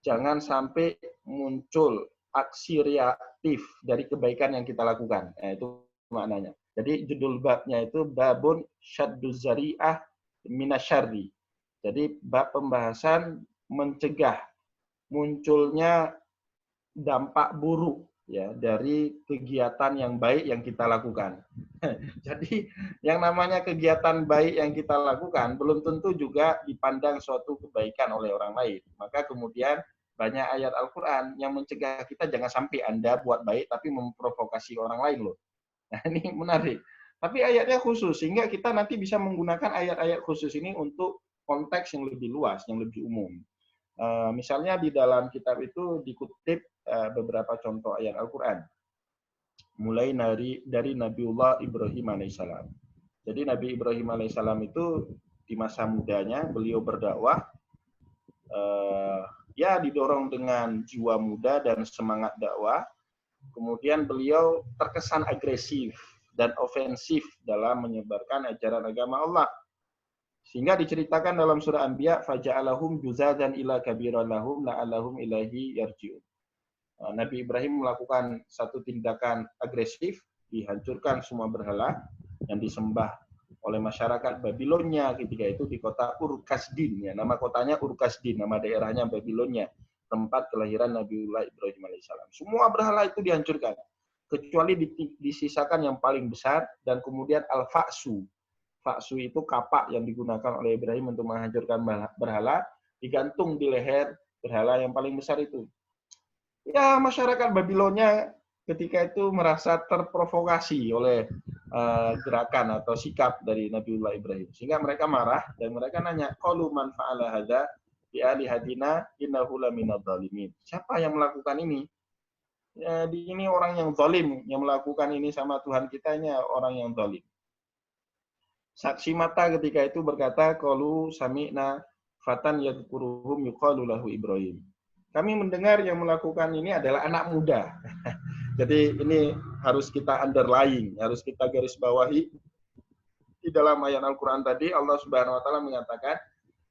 jangan sampai muncul aksi reaktif dari kebaikan yang kita lakukan. Nah, itu maknanya. Jadi judul babnya itu babun saddu zari'ah minasyarri. Jadi bab pembahasan mencegah munculnya dampak buruk, ya, dari kegiatan yang baik yang kita lakukan. Jadi yang namanya kegiatan baik yang kita lakukan belum tentu juga dipandang suatu kebaikan oleh orang lain. Maka kemudian banyak ayat Al-Quran yang mencegah kita jangan sampai Anda buat baik tapi memprovokasi orang lain loh. Nah, ini menarik. Tapi ayatnya khusus sehingga kita nanti bisa menggunakan ayat-ayat khusus ini untuk konteks yang lebih luas, yang lebih umum. Misalnya di dalam kitab itu dikutip beberapa contoh ayat Al-Quran. Mulai dari Nabiullah Ibrahim alaihissalam. Jadi Nabi Ibrahim alaihissalam itu di masa mudanya beliau berdakwah, ya didorong dengan jiwa muda dan semangat dakwah. Kemudian beliau terkesan agresif dan ofensif dalam menyebarkan ajaran agama Allah. Sehingga diceritakan dalam surah Anbiya, faja'alahum juzadan ila kabiran lahum la'allahum ilahi yarji'un. Nabi Ibrahim melakukan satu tindakan agresif, dihancurkan semua berhala yang disembah oleh masyarakat Babilonia ketika itu di kota Ur-Kasdin. Ya, nama kotanya Ur-Kasdin, nama daerahnya Babilonia, tempat kelahiran Nabiullah Ibrahim alaihissalam. Semua berhala itu dihancurkan, kecuali disisakan yang paling besar, dan kemudian al-fa'su. Fa'su itu kapak yang digunakan oleh Ibrahim untuk menghancurkan berhala, digantung di leher berhala yang paling besar itu. Ya, masyarakat Babilonia ketika itu merasa terprovokasi oleh gerakan atau sikap dari Nabiullah Ibrahim. Sehingga mereka marah dan mereka nanya, qalu man fa'ala hadza bi alihatina innahu laminadh dhalimin. Siapa yang melakukan ini? Ini orang yang zalim yang melakukan ini sama Tuhan kita, ini orang yang zalim. Saksi mata ketika itu berkata, qalu sami'na fatan yadhkuruhum yuqalu lahu Ibrahim. Kami mendengar yang melakukan ini adalah anak muda. Jadi ini harus kita underlying, harus kita garis bawahi. Di dalam ayat Al-Quran tadi Allah Subhanahu wa taala mengatakan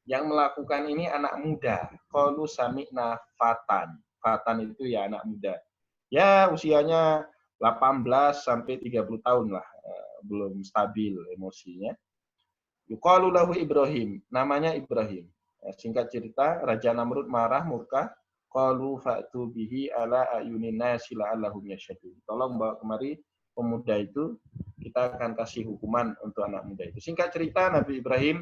yang melakukan ini anak muda. Qalu sami'na fatan. Fatan itu ya anak muda. Ya usianya 18 sampai 30 tahun lah, belum stabil emosinya. Yuqalu lahu Ibrahim, namanya Ibrahim. Singkat cerita, Raja Namrud marah, murka. Qalu fa'tu bihi ala ayunin nasi la'allahum yashhadun. Tolong bawa kemari pemuda itu, kita akan kasih hukuman untuk anak muda itu. Singkat cerita, Nabi Ibrahim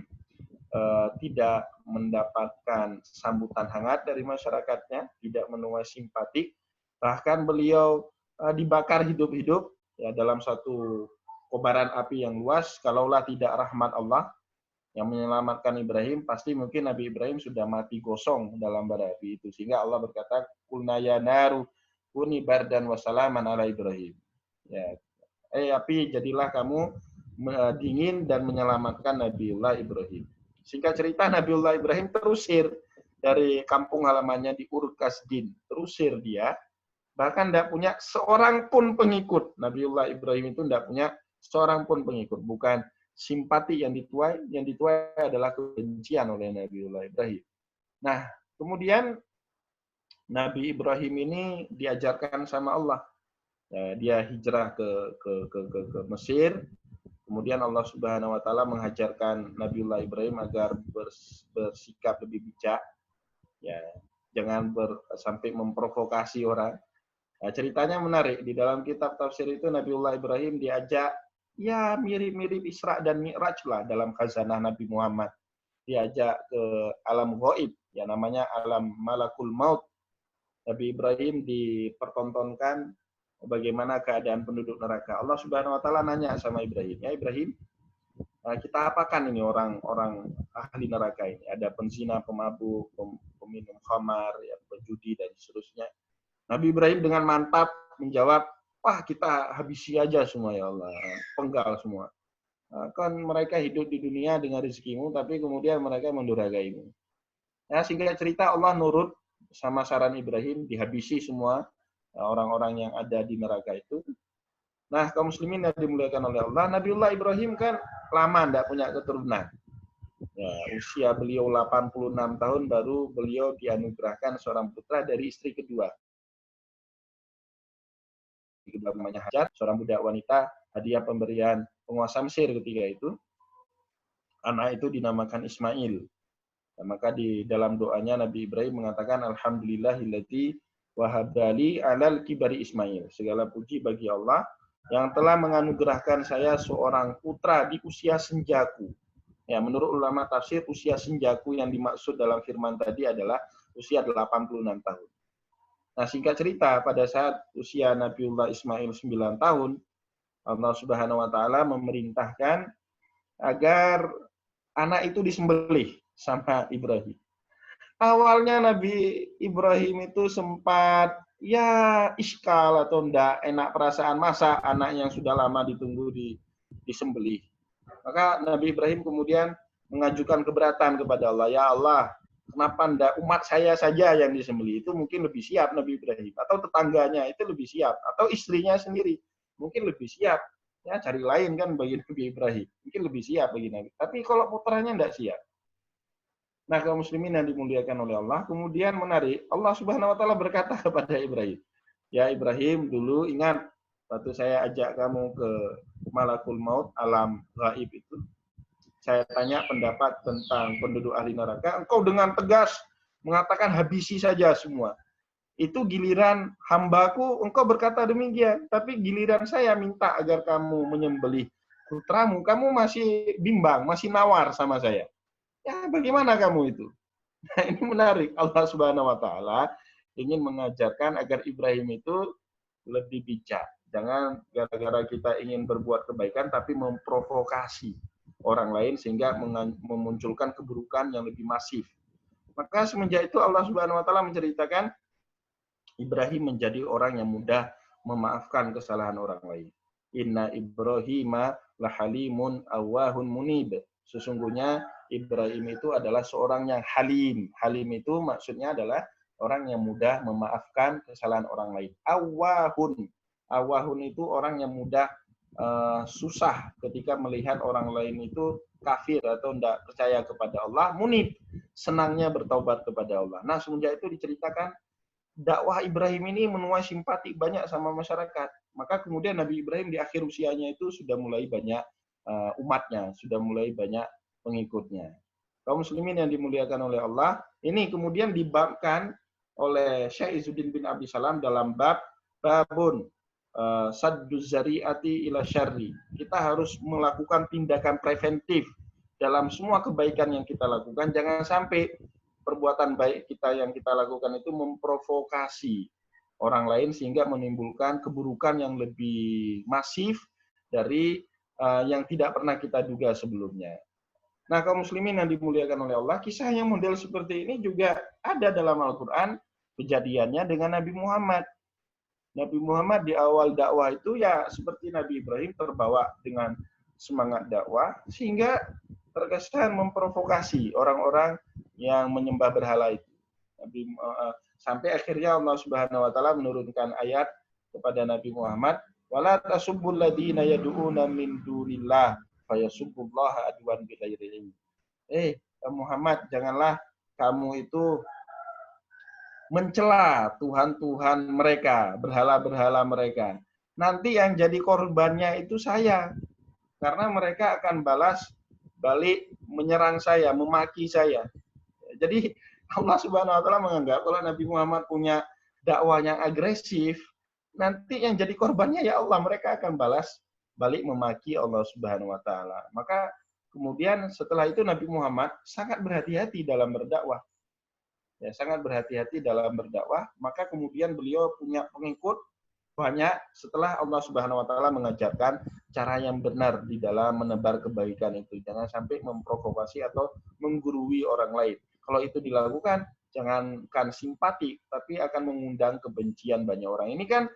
tidak mendapatkan sambutan hangat dari masyarakatnya, tidak menuai simpati. Bahkan beliau dibakar hidup-hidup ya dalam satu kobaran api yang luas. Kalaulah tidak rahmat Allah yang menyelamatkan Ibrahim, pasti mungkin Nabi Ibrahim sudah mati gosong dalam bara api itu. Sehingga Allah berkata, Qulna ya naru kuni bardan wa salaman ala Ibrahim. Ya, api jadilah kamu dingin dan menyelamatkan Nabiullah Ibrahim. Singkat cerita, Nabiullah Ibrahim terusir dari kampung halamannya di Urkasdin. Terusir dia, bahkan tidak punya seorang pun pengikut. Nabiullah Ibrahim itu tidak punya seorang pun pengikut. Bukan simpati yang dituai adalah kebencian oleh Nabiullah Ibrahim. Nah, kemudian Nabi Ibrahim ini diajarkan sama Allah. Dia hijrah ke Mesir. Kemudian Allah Subhanahu wa taala mengajarkan Nabiullah Ibrahim agar bersikap lebih bijak. Ya, jangan sampai memprovokasi orang. Nah, ceritanya menarik. Di dalam kitab tafsir itu Nabiullah Ibrahim diajak ya mirip-mirip Isra dan Mi'raj lah dalam khazanah Nabi Muhammad. Diajak ke alam ghaib, ya namanya alam malakul maut. Nabi Ibrahim dipertontonkan bagaimana keadaan penduduk neraka. Allah Subhanahu wa taala nanya sama Ibrahim, "Ya Ibrahim, kita apakan ini orang-orang ahli neraka ini? Ada penzina, pemabuk, peminum khamar, ya, pejudi dan seterusnya." Nabi Ibrahim dengan mantap menjawab, "Wah, kita habisi aja semua ya Allah, penggal semua. Kan mereka hidup di dunia dengan rezekimu, tapi kemudian mereka mendurhakaimu." Ya, singkat cerita Allah nurut sama saran Ibrahim, dihabisi semua orang-orang yang ada di neraka itu. Nah, kaum muslimin yang dimuliakan oleh Allah, Nabiullah Ibrahim kan lama tidak punya keturunan. Ya, usia beliau 86 tahun baru beliau dianugerahkan seorang putra dari istri kedua. Namanya Hajar, seorang budak wanita, hadiah pemberian penguasa Mesir ketika itu. Anak itu dinamakan Ismail. Nah, maka di dalam doanya Nabi Ibrahim mengatakan alhamdulillahilladzi wahabali alal kibari Ismail. Segala puji bagi Allah yang telah menganugerahkan saya seorang putra di usia senjaku. Ya, menurut ulama tafsir usia senjaku yang dimaksud dalam firman tadi adalah usia 86 tahun. Nah, singkat cerita, pada saat usia Nabiullah Ismail 9 tahun, Allah Subhanahu wa taala memerintahkan agar anak itu disembelih sama Ibrahim. Awalnya Nabi Ibrahim itu sempat ya iskal atau enggak enak perasaan, masa anak yang sudah lama ditunggu disembelih. Maka Nabi Ibrahim kemudian mengajukan keberatan kepada Allah, "Ya Allah, kenapa enggak umat saya saja yang disembelih?" Itu mungkin lebih siap Nabi Ibrahim, atau tetangganya itu lebih siap, atau istrinya sendiri mungkin lebih siap. Ya, cari lain kan bagi Nabi Ibrahim, mungkin lebih siap bagi Nabi. Tapi kalau putranya enggak siap. Nah, kaum muslimin yang dimuliakan oleh Allah, kemudian menarik, Allah Subhanahu wa taala berkata kepada Ibrahim, "Ya Ibrahim, dulu ingat waktu saya ajak kamu ke Malakul Maut, alam gaib itu, saya tanya pendapat tentang penduduk ahli neraka, engkau dengan tegas mengatakan habisi saja semua. Itu giliran hambaku, engkau berkata demikian. Tapi giliran saya minta agar kamu menyembelih putramu, kamu masih bimbang, masih nawar sama saya. Ya, bagaimana kamu itu?" Nah, ini menarik. Allah Subhanahu wa taala ingin mengajarkan agar Ibrahim itu lebih bijak. Jangan gara-gara kita ingin berbuat kebaikan tapi memprovokasi orang lain sehingga memunculkan keburukan yang lebih masif. Maka semenjak itu Allah Subhanahu wa taala menceritakan Ibrahim menjadi orang yang mudah memaafkan kesalahan orang lain. Inna Ibrahima lahalimun awahun munib. Sesungguhnya Ibrahim itu adalah seorang yang halim. Halim itu maksudnya adalah orang yang mudah memaafkan kesalahan orang lain. Awahun. Awahun itu orang yang mudah susah ketika melihat orang lain itu kafir atau tidak percaya kepada Allah. Munib. Senangnya bertaubat kepada Allah. Nah, semenjak itu diceritakan dakwah Ibrahim ini menuai simpati banyak sama masyarakat. Maka kemudian Nabi Ibrahim di akhir usianya itu sudah mulai banyak umatnya, sudah mulai banyak pengikutnya. Kaum muslimin yang dimuliakan oleh Allah, ini kemudian dibabkan oleh Syekh Izzuddin bin Abi Salam dalam babun sadduz zari'ati ila syarri. Kita harus melakukan tindakan preventif dalam semua kebaikan yang kita lakukan. Jangan sampai perbuatan baik kita yang kita lakukan itu memprovokasi orang lain sehingga menimbulkan keburukan yang lebih masif dari yang tidak pernah kita duga sebelumnya. Nah, kaum muslimin yang dimuliakan oleh Allah, kisah yang model seperti ini juga ada dalam Al-Quran, kejadiannya dengan Nabi Muhammad. Nabi Muhammad di awal dakwah itu ya seperti Nabi Ibrahim terbawa dengan semangat dakwah, sehingga terkesan memprovokasi orang-orang yang menyembah berhala itu. Sampai akhirnya Allah Subhanahu wa taala menurunkan ayat kepada Nabi Muhammad, "Wala tasubbul ladina yad'una min dunillah fayasubbullaha adwan bighairi ilm." Muhammad, janganlah kamu itu mencela Tuhan-Tuhan mereka, berhala-berhala mereka. Nanti yang jadi korbannya itu saya. Karena mereka akan balas balik menyerang saya, memaki saya. Jadi Allah Subhanahu wa taala menganggap kalau Nabi Muhammad punya dakwah yang agresif, nanti yang jadi korbannya ya Allah, mereka akan balas balik memaki Allah Subhanahu wa taala. Maka kemudian setelah itu Nabi Muhammad sangat berhati-hati dalam berdakwah. Ya, sangat berhati-hati dalam berdakwah, maka kemudian beliau punya pengikut banyak setelah Allah Subhanahu wa taala mengajarkan cara yang benar di dalam menebar kebaikan itu. Jangan sampai memprovokasi atau menggurui orang lain. Kalau itu dilakukan, jangankan simpati, tapi akan mengundang kebencian banyak orang. Ini kan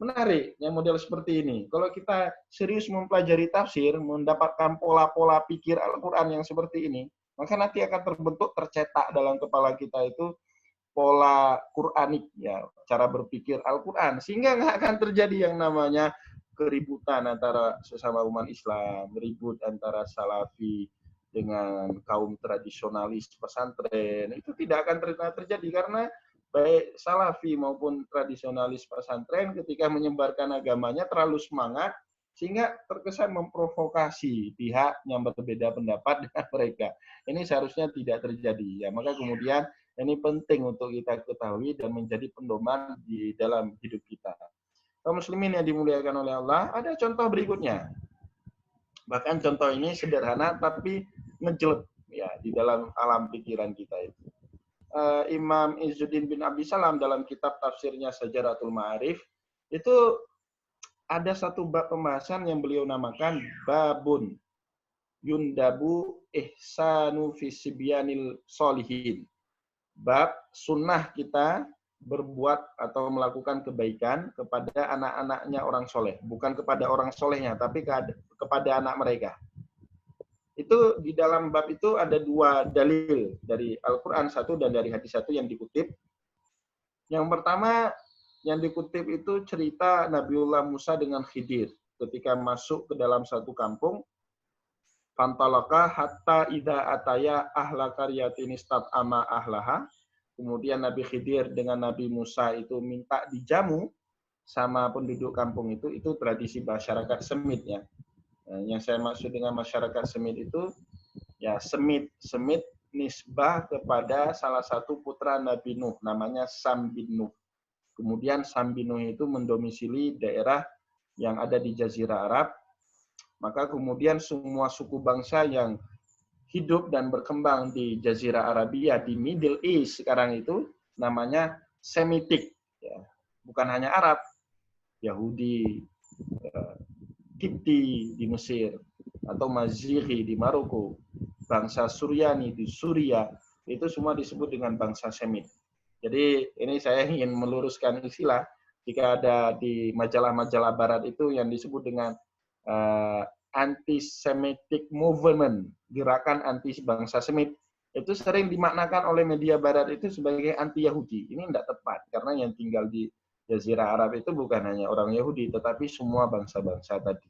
menarik, yang model seperti ini. Kalau kita serius mempelajari tafsir, mendapatkan pola-pola pikir Al-Quran yang seperti ini, maka nanti akan terbentuk, tercetak dalam kepala kita itu pola Quranik, ya, cara berpikir Al-Quran, sehingga nggak akan terjadi yang namanya keributan antara sesama umat Islam, ribut antara Salafi dengan kaum tradisionalis pesantren. Itu tidak akan terjadi karena baik Salafi maupun tradisionalis pesantren ketika menyebarkan agamanya terlalu semangat sehingga terkesan memprovokasi pihak yang berbeda pendapat dengan mereka. Ini seharusnya tidak terjadi. Ya, maka kemudian ini penting untuk kita ketahui dan menjadi pedoman di dalam hidup kita. Kaum muslimin yang dimuliakan oleh Allah, ada contoh berikutnya. Bahkan contoh ini sederhana tapi ngejelek ya di dalam alam pikiran kita itu. Imam Izzuddin bin Abi Salam dalam kitab tafsirnya Sajaratul Ma'arif itu ada satu bab pembahasan yang beliau namakan babun yundabu ihsanu fi sibyanil solihin. Bab sunnah kita berbuat atau melakukan kebaikan kepada anak-anaknya orang soleh. Bukan kepada orang solehnya, tapi kepada anak mereka. Itu di dalam bab itu ada dua dalil dari Al-Quran satu dan dari hadis satu yang dikutip. Yang pertama yang dikutip itu cerita Nabiullah Musa dengan Khidir ketika masuk ke dalam satu kampung. Fantalaka hatta idza ataya ahla qaryatin istat'ama ahlaha. Kemudian Nabi Khidir dengan Nabi Musa itu minta dijamu sama penduduk kampung itu tradisi masyarakat Semit ya. Yang saya maksud dengan masyarakat Semit itu ya Semit nisbah kepada salah satu putra Nabi Nuh namanya Sam bin Nuh. Kemudian Sam bin Nuh itu mendomisili daerah yang ada di Jazirah Arab. Maka kemudian semua suku bangsa yang hidup dan berkembang di Jazirah Arabia, di Middle East sekarang itu namanya Semitik. Ya. Bukan hanya Arab, Yahudi, Kipti di Mesir, atau Mazighi di Maroko, bangsa Suryani di Suria, itu semua disebut dengan bangsa Semit. Jadi ini saya ingin meluruskan istilah. Jika ada di majalah-majalah barat itu yang disebut dengan anti-Semitic movement, gerakan anti bangsa Semit, itu sering dimaknakan oleh media barat itu sebagai anti-Yahudi. Ini tidak tepat, karena yang tinggal di Jazirah Arab itu bukan hanya orang Yahudi, tetapi semua bangsa-bangsa tadi.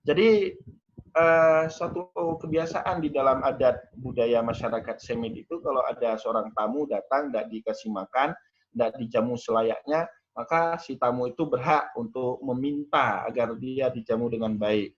Jadi suatu kebiasaan di dalam adat budaya masyarakat Semit itu, kalau ada seorang tamu datang, tidak dikasih makan, tidak dijamu selayaknya, maka si tamu itu berhak untuk meminta agar dia dijamu dengan baik.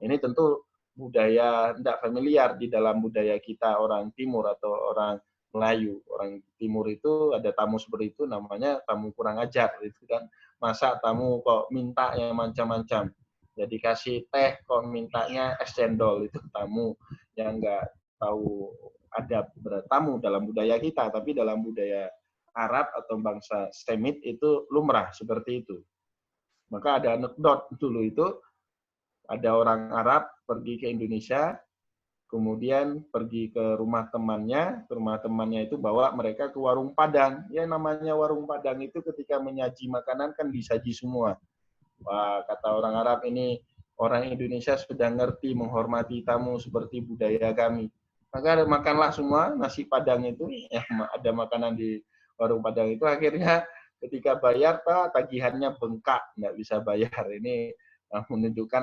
Ini tentu budaya tidak familiar di dalam budaya kita orang Timur atau orang Melayu. Orang Timur itu ada tamu seperti itu, namanya tamu kurang ajar, gitu kan. Masa tamu kok minta yang macam-macam. Jadi kasih teh kok mintanya es cendol, itu tamu yang nggak tahu adab bertamu dalam budaya kita, tapi dalam budaya Arab atau bangsa Semit itu lumrah seperti itu. Maka ada anekdot dulu itu, ada orang Arab pergi ke Indonesia, kemudian pergi ke rumah temannya itu bawa mereka ke warung Padang. Ya namanya warung Padang itu ketika menyaji makanan kan disaji semua. Wah, kata orang Arab ini, orang Indonesia sudah ngerti menghormati tamu seperti budaya kami. Maka makanlah semua nasi Padang itu, ya ada makanan di warung Padang itu. Akhirnya ketika bayar, tagihannya bengkak, nggak bisa bayar. Ini menunjukkan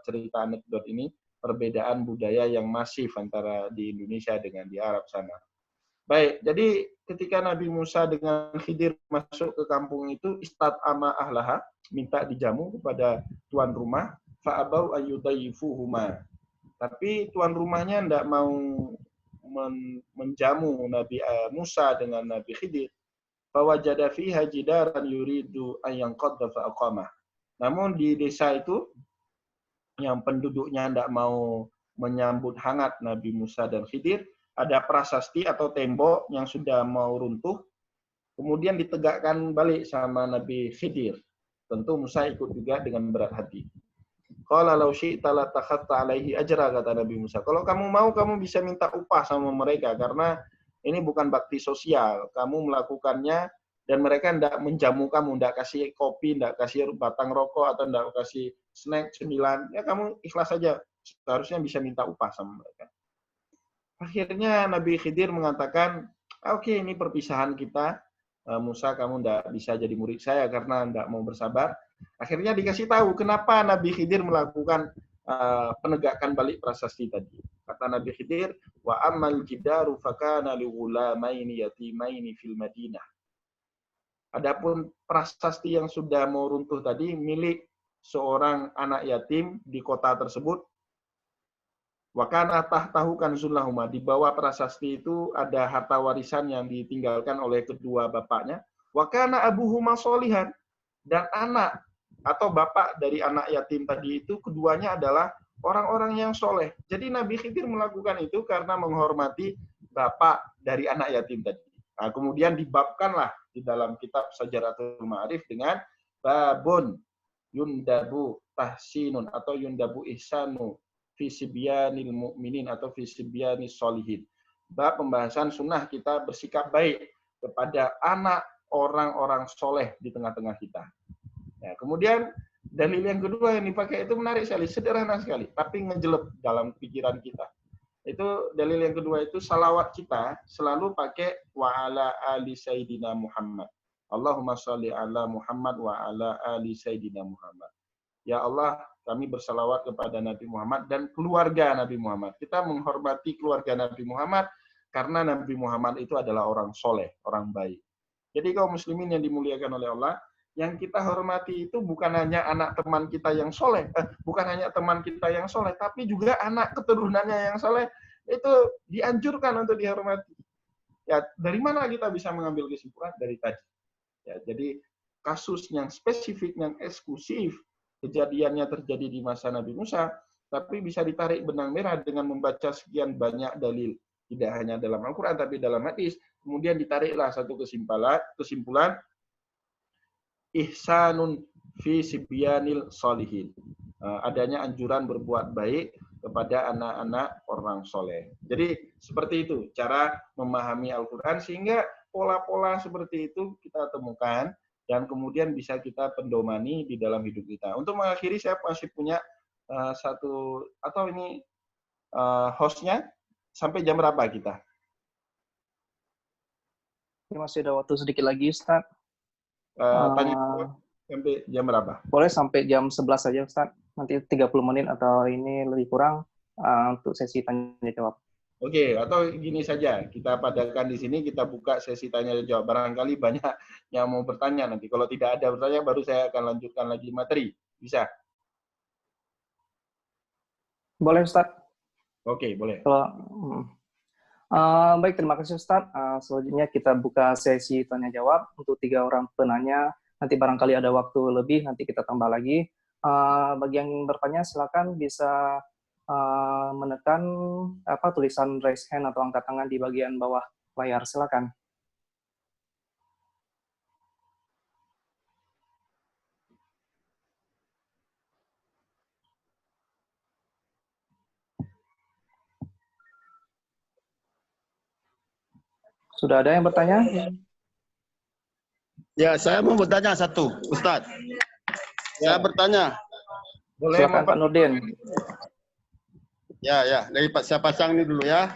cerita anekdot ini, perbedaan budaya yang masif antara di Indonesia dengan di Arab sana. Baik, jadi ketika Nabi Musa dengan Khidir masuk ke kampung itu, istat'ama ahlaha, minta dijamu kepada tuan rumah, fa'abau ayyudayyifuhuma. Tapi tuan rumahnya tidak mau menjamu Nabi Musa dengan Nabi Khidir. Fawajada fiha jidaran yuridu ayyanqadda fa'aqamah. Namun di desa itu, yang penduduknya tidak mau menyambut hangat Nabi Musa dan Khidir, ada prasasti atau tembok yang sudah mau runtuh, kemudian ditegakkan balik sama Nabi Khidir. Tentu Musa ikut juga dengan berat hati. Qala law syi'ta la takhatta alaihi ajra, kata Nabi Musa. Kalau kamu mau, kamu bisa minta upah sama mereka, karena ini bukan bakti sosial. Kamu melakukannya dan mereka tidak menjamu kamu, tidak kasih kopi, tidak kasih batang rokok, atau tidak kasih snack cemilan. Ya kamu ikhlas saja. Seharusnya bisa minta upah sama mereka. Akhirnya Nabi Khidir mengatakan, oke, ini perpisahan kita. Musa, kamu tidak bisa jadi murid saya karena tidak mau bersabar. Akhirnya dikasih tahu kenapa Nabi Khidir melakukan penegakan balik prasasti tadi. Kata Nabi Khidir, wa ammal jidaru fakana li ghulamaini yatimaini fil Madinah. Adapun prasasti yang sudah mau runtuh tadi milik seorang anak yatim di kota tersebut. Wa kana tahtahu kanzul lahuma, di bawah prasasti itu ada harta warisan yang ditinggalkan oleh kedua bapaknya. Wa kana abuhuma sholihan, dan anak atau bapak dari anak yatim tadi itu keduanya adalah orang-orang yang soleh. Jadi Nabi Khidir melakukan itu karena menghormati bapak dari anak yatim tadi. Nah, kemudian dibabkanlah di dalam kitab Sajaratul Ma'arif dengan babun yundabu tahsinun atau yundabu ihsanu fi sibyanil mu'minin atau fi sibyanis sholihin. Bab pembahasan sunnah kita bersikap baik kepada anak orang-orang soleh di tengah-tengah kita. Ya, kemudian dalil yang kedua yang dipakai itu menarik sekali, sederhana sekali, tapi ngejelep dalam pikiran kita. Itu dalil yang kedua itu salawat kita selalu pakai wa ala ali sayyidina Muhammad. Allahumma sholli ala Muhammad wa ala ali sayyidina Muhammad. Ya Allah, kami bersalawat kepada Nabi Muhammad dan keluarga Nabi Muhammad. Kita menghormati keluarga Nabi Muhammad karena Nabi Muhammad itu adalah orang soleh, orang baik. Jadi kaum muslimin yang dimuliakan oleh Allah, yang kita hormati itu bukan hanya anak teman kita yang soleh, bukan hanya teman kita yang soleh, tapi juga anak keturunannya yang soleh, itu dianjurkan untuk dihormati. Ya, dari mana kita bisa mengambil kesimpulan? Dari tadi. Ya, jadi kasus yang spesifik, yang eksklusif, kejadiannya terjadi di masa Nabi Musa, tapi bisa ditarik benang merah dengan membaca sekian banyak dalil. Tidak hanya dalam Al-Quran, tapi dalam hadis. Kemudian ditariklah satu kesimpulan, ihsanun fi sibyanil sholihin. Adanya anjuran berbuat baik kepada anak-anak orang soleh. Jadi seperti itu cara memahami Al-Quran, sehingga pola-pola seperti itu kita temukan dan kemudian bisa kita pendomani di dalam hidup kita. Untuk mengakhiri, saya masih punya satu, atau ini hostnya, sampai jam berapa kita? Masih ada waktu sedikit lagi, Ustaz. Tanya sampai jam berapa? Boleh sampai jam 11 saja, Ustaz. Nanti 30 menit atau ini lebih kurang untuk sesi tanya jawab. Oke, atau gini saja, kita padakan di sini, kita buka sesi tanya jawab. Barangkali banyak yang mau bertanya nanti. Kalau tidak ada bertanya, baru saya akan lanjutkan lagi materi. Bisa? Boleh, Ustaz. Oke, boleh. Baik, terima kasih, Ustaz. Selanjutnya kita buka sesi tanya jawab untuk 3 orang penanya. Nanti barangkali ada waktu lebih, nanti kita tambah lagi. Bagi yang ingin bertanya, silakan bisa menekan tulisan raise hand atau angkat tangan di bagian bawah layar. Silakan. Sudah ada yang bertanya? Ya, saya mau bertanya satu, Ustadz. Saya bertanya. Boleh, silakan Pak Nurdin. Ya, dari Pak saya pasang ini dulu ya.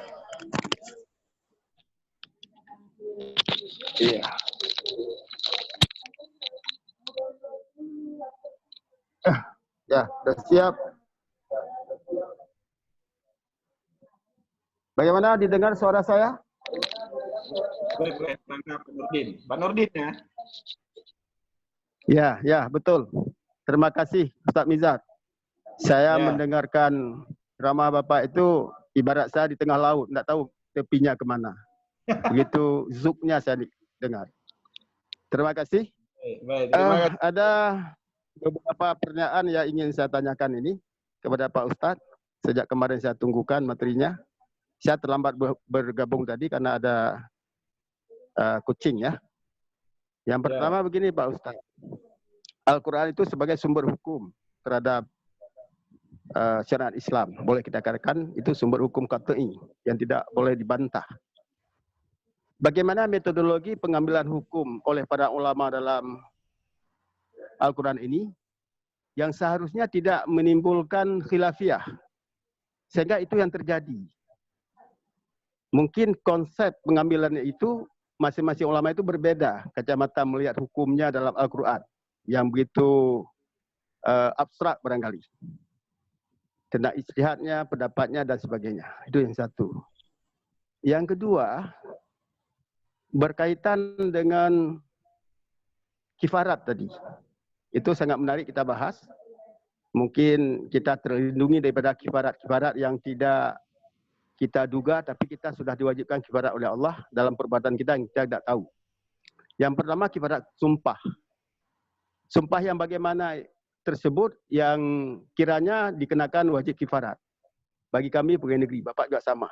Iya. Ya, sudah siap. Bagaimana didengar suara saya? Boleh, Pak Nurdin. Pak Nurdin ya? Ya, betul. Terima kasih, Ustadz Mizat. Saya mendengarkan ramah Bapak itu ibarat saya di tengah laut, tidak tahu tepinya kemana. Begitu zuknya saya dengar. Terima kasih. Baik, terima kasih. Ada beberapa pertanyaan yang ingin saya tanyakan ini kepada Pak Ustadz. Sejak kemarin saya tunggukan materinya. Saya terlambat bergabung tadi karena ada kucing ya. Yang pertama begini Pak Ustadz. Al-Quran itu sebagai sumber hukum terhadap syariat Islam. Boleh kita katakan itu sumber hukum qat'i yang tidak boleh dibantah. Bagaimana metodologi pengambilan hukum oleh para ulama dalam Al-Quran ini yang seharusnya tidak menimbulkan khilafiyah. Sehingga itu yang terjadi. Mungkin konsep pengambilannya itu masing-masing ulama itu berbeda kacamata melihat hukumnya dalam Al-Quran yang begitu abstrak barangkali. Tentang ijtihadnya, pendapatnya, dan sebagainya. Itu yang satu. Yang kedua, berkaitan dengan kifarat tadi. Itu sangat menarik kita bahas. Mungkin kita terlindungi daripada kifarat-kifarat yang tidak kita duga, tapi kita sudah diwajibkan kifarat oleh Allah dalam perbuatan kita yang kita tidak tahu. Yang pertama, kifarat sumpah. Sumpah yang bagaimana tersebut yang kiranya dikenakan wajib kifarat. Bagi kami pegawai negeri, Bapak juga sama.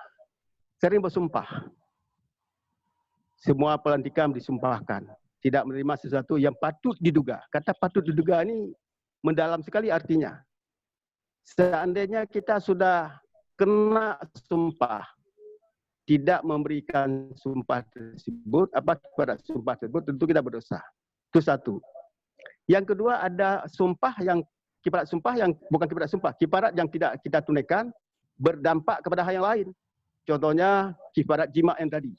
Sering bersumpah. Semua pelantikan disumpahkan. Tidak menerima sesuatu yang patut diduga. Kata patut diduga ini mendalam sekali artinya. Seandainya kita sudah kena sumpah, tidak memberikan sumpah tersebut, pada sumpah tersebut, tentu kita berdosa. Itu satu. Yang kedua ada sumpah yang kifarat sumpah yang bukan kifarat sumpah, kifarat yang tidak kita tunaikan berdampak kepada hal yang lain. Contohnya kifarat jima yang tadi.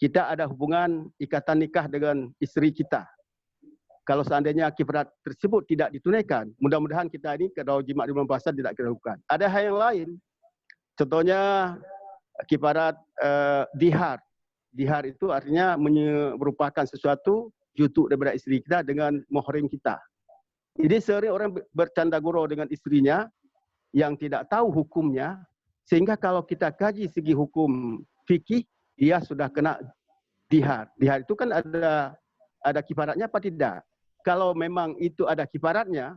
Kita ada hubungan ikatan nikah dengan isteri kita. Kalau seandainya kifarat tersebut tidak ditunaikan, mudah-mudahan kita ini kalau jima di bulan puasa tidak kita lakukan. Ada hal yang lain. Contohnya kifarat dihar. Dihar itu artinya merupakan sesuatu jutuk daripada isteri kita dengan muhrim kita. Jadi sering orang bercanda gurau dengan istrinya yang tidak tahu hukumnya, sehingga kalau kita kaji segi hukum fikih, dia sudah kena dihar. Dihar itu kan ada kifaratnya apa tidak? Kalau memang itu ada kifaratnya,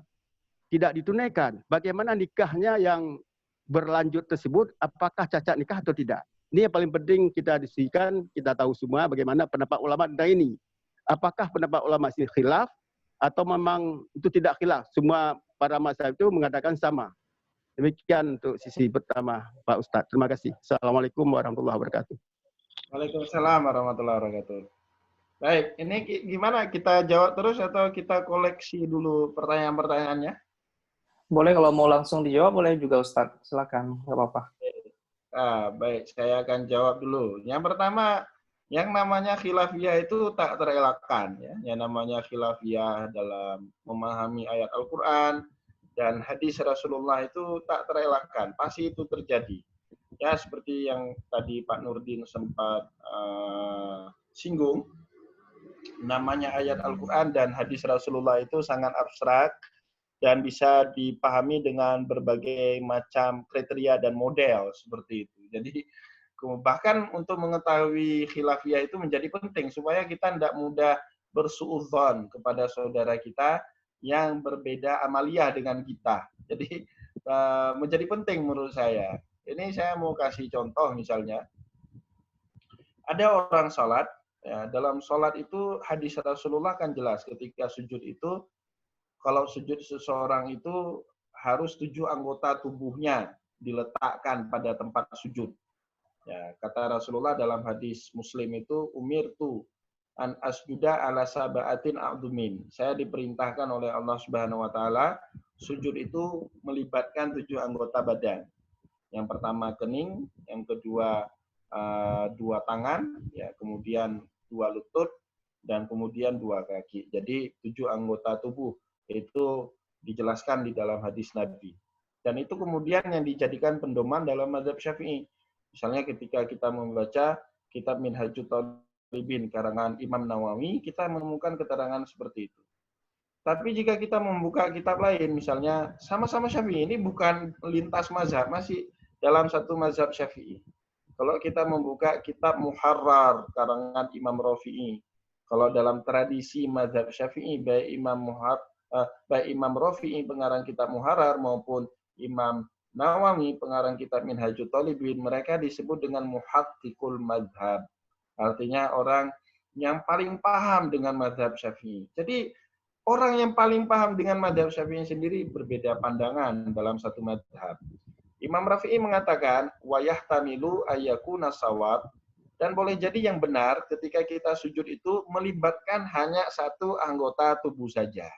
tidak ditunaikan, bagaimana nikahnya yang berlanjut tersebut, apakah cacat nikah atau tidak? Ini yang paling penting kita diskusikan, kita tahu semua bagaimana pendapat ulama tentang ini. Apakah pendapat ulama ini khilaf atau memang itu tidak khilaf? Semua para mazhab itu mengatakan sama. Demikian untuk sisi pertama, Pak Ustadz. Terima kasih. Assalamualaikum warahmatullahi wabarakatuh. Waalaikumsalam warahmatullahi wabarakatuh. Baik, ini gimana? Kita jawab terus atau kita koleksi dulu pertanyaan-pertanyaannya? Boleh kalau mau langsung dijawab, boleh juga Ustadz. Silakan, nggak apa-apa. Baik, saya akan jawab dulu. Yang pertama, yang namanya khilafiyah itu tak terelakkan. Ya. Yang namanya khilafiyah dalam memahami ayat Al-Quran dan hadis Rasulullah itu tak terelakkan. Pasti itu terjadi. Ya, seperti yang tadi Pak Nurdin sempat singgung, namanya ayat Al-Quran dan hadis Rasulullah itu sangat abstrak dan bisa dipahami dengan berbagai macam kriteria dan model seperti itu. Jadi bahkan untuk mengetahui khilafiyah itu menjadi penting supaya kita tidak mudah bersuudzon kepada saudara kita yang berbeda amaliyah dengan kita. Jadi menjadi penting menurut saya. Ini saya mau kasih contoh misalnya. Ada orang sholat, ya, dalam sholat itu hadis Rasulullah kan jelas ketika sujud itu, kalau sujud seseorang itu harus 7 anggota tubuhnya diletakkan pada tempat sujud. Ya, kata Rasulullah dalam hadis Muslim itu, umirtu an asjuda ala sab'atin a'dumin. Saya diperintahkan oleh Allah Subhanahu wa taala, sujud itu melibatkan 7 anggota badan. Yang pertama kening, yang kedua 2 tangan, ya, kemudian 2 lutut, dan kemudian 2 kaki. Jadi 7 anggota tubuh itu dijelaskan di dalam hadis Nabi. Dan itu kemudian yang dijadikan pedoman dalam mazhab Syafi'i. Misalnya ketika kita membaca kitab Minhajut Talibin karangan Imam Nawawi, kita menemukan keterangan seperti itu. Tapi jika kita membuka kitab lain, misalnya sama-sama Syafi'i, ini bukan lintas mazhab, masih dalam satu mazhab Syafi'i. Kalau kita membuka kitab Muharrar karangan Imam Rafi'i, kalau dalam tradisi mazhab Syafi'i, baik Imam Rafi'i pengarang kitab Muharrar maupun Imam Nawawi pengarang kitab Minhajut Talibin, mereka disebut dengan muhaqqiqul mazhab. Artinya orang yang paling paham dengan mazhab Syafi'i. Jadi orang yang paling paham dengan mazhab Syafi'i sendiri berbeda pandangan dalam satu mazhab. Imam Rafi'i mengatakan, wa yahtamilu ayyakuna shawab, dan boleh jadi yang benar ketika kita sujud itu melibatkan hanya 1 anggota tubuh saja.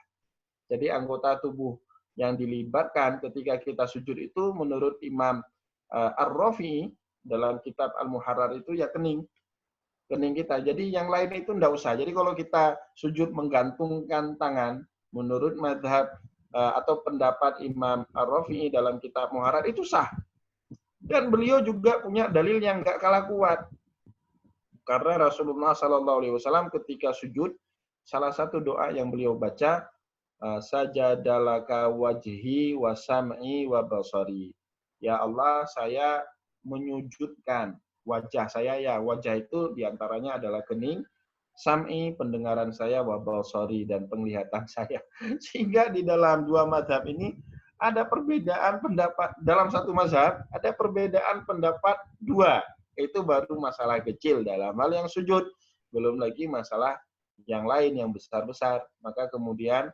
Jadi anggota tubuh yang dilibatkan ketika kita sujud itu menurut Imam Ar-Rafi'i dalam kitab Al-Muharrar itu ya kening kita. Jadi yang lain itu enggak usah. Jadi kalau kita sujud menggantungkan tangan menurut mazhab atau pendapat Imam Ar-Rafi'i dalam kitab Muharrar itu sah. Dan beliau juga punya dalil yang enggak kalah kuat. Karena Rasulullah SAW ketika sujud, salah satu doa yang beliau baca, sajadalaka wajhi wa sam'i wa basari. Ya Allah, saya menyujudkan wajah saya, ya wajah itu diantaranya adalah kening, sam'i pendengaran saya, wa basari dan penglihatan saya. Sehingga di dalam 2 mazhab ini ada perbedaan pendapat. Dalam satu mazhab ada perbedaan pendapat 2. Itu baru masalah kecil dalam hal yang sujud. Belum lagi masalah yang lain yang besar-besar. Maka kemudian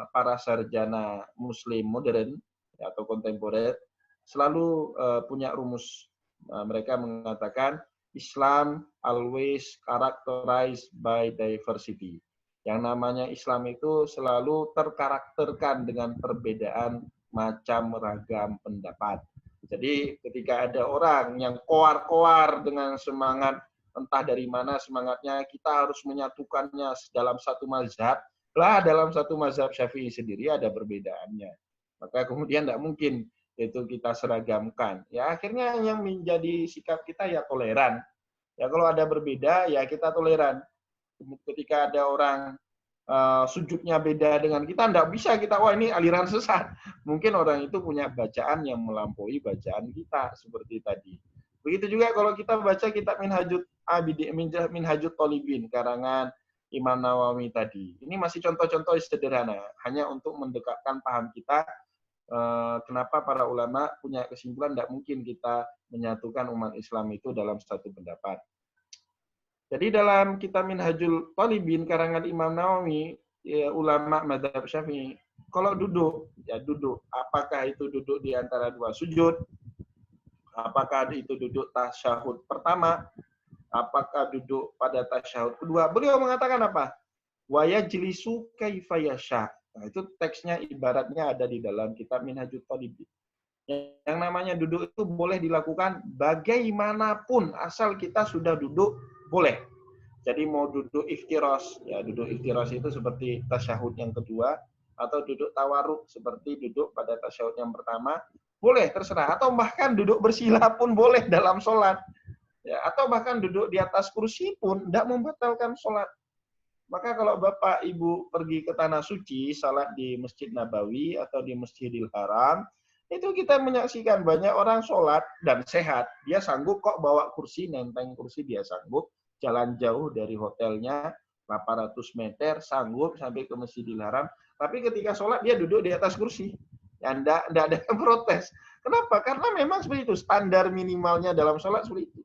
para sarjana muslim modern atau kontemporer selalu punya rumus. Mereka mengatakan Islam always characterized by diversity. Yang namanya Islam itu selalu terkarakterkan dengan perbedaan macam ragam pendapat. Jadi ketika ada orang yang koar-koar dengan semangat, entah dari mana semangatnya, kita harus menyatukannya dalam satu mazhab. Lah dalam satu mazhab Syafi'i sendiri ada perbedaannya. Maka kemudian tidak mungkin itu kita seragamkan. Ya akhirnya yang menjadi sikap kita ya toleran. Ya kalau ada berbeda ya kita toleran. Ketika ada orang sujudnya beda dengan kita, tidak bisa kita, wah ini aliran sesat. Mungkin orang itu punya bacaan yang melampaui bacaan kita, seperti tadi. Begitu juga kalau kita baca kitab Minhajut Talibin, karangan Imam Nawawi tadi. Ini masih contoh-contoh sederhana, hanya untuk mendekatkan paham kita, kenapa para ulama punya kesimpulan tidak mungkin kita menyatukan umat Islam itu dalam satu pendapat. Jadi dalam kitab Minhajul Talibin karangan Imam Nawawi, ya, ulama mazhab Syafi'i, Kalau duduk, ya duduk. Apakah itu duduk di antara dua sujud? Apakah itu duduk tasyahud pertama? Apakah duduk pada tasyahud kedua? Beliau mengatakan apa? Wa yajlisu kaifa yasha. Nah, itu teksnya ibaratnya ada di dalam kitab Minhajut Thalibin. Yang namanya duduk itu boleh dilakukan bagaimanapun, asal kita sudah duduk, boleh. Jadi mau duduk iftiros, ya duduk iftiros itu seperti tasyahud yang kedua, atau duduk tawarruk seperti duduk pada tasyahud yang pertama, boleh, terserah. Atau bahkan duduk bersila pun boleh dalam sholat. Ya, atau bahkan duduk di atas kursi pun tidak membatalkan sholat. Maka kalau Bapak Ibu pergi ke Tanah Suci, salat di Masjid Nabawi atau di Masjidil Haram, itu kita menyaksikan banyak orang sholat dan sehat. Dia sanggup kok bawa kursi, nenteng kursi dia sanggup. Jalan jauh dari hotelnya, 800 meter, sanggup sampai ke Masjidil Haram. Tapi ketika sholat dia duduk di atas kursi. Ya, enggak ada yang protes. Kenapa? Karena memang seperti itu. Standar minimalnya dalam sholat seperti itu.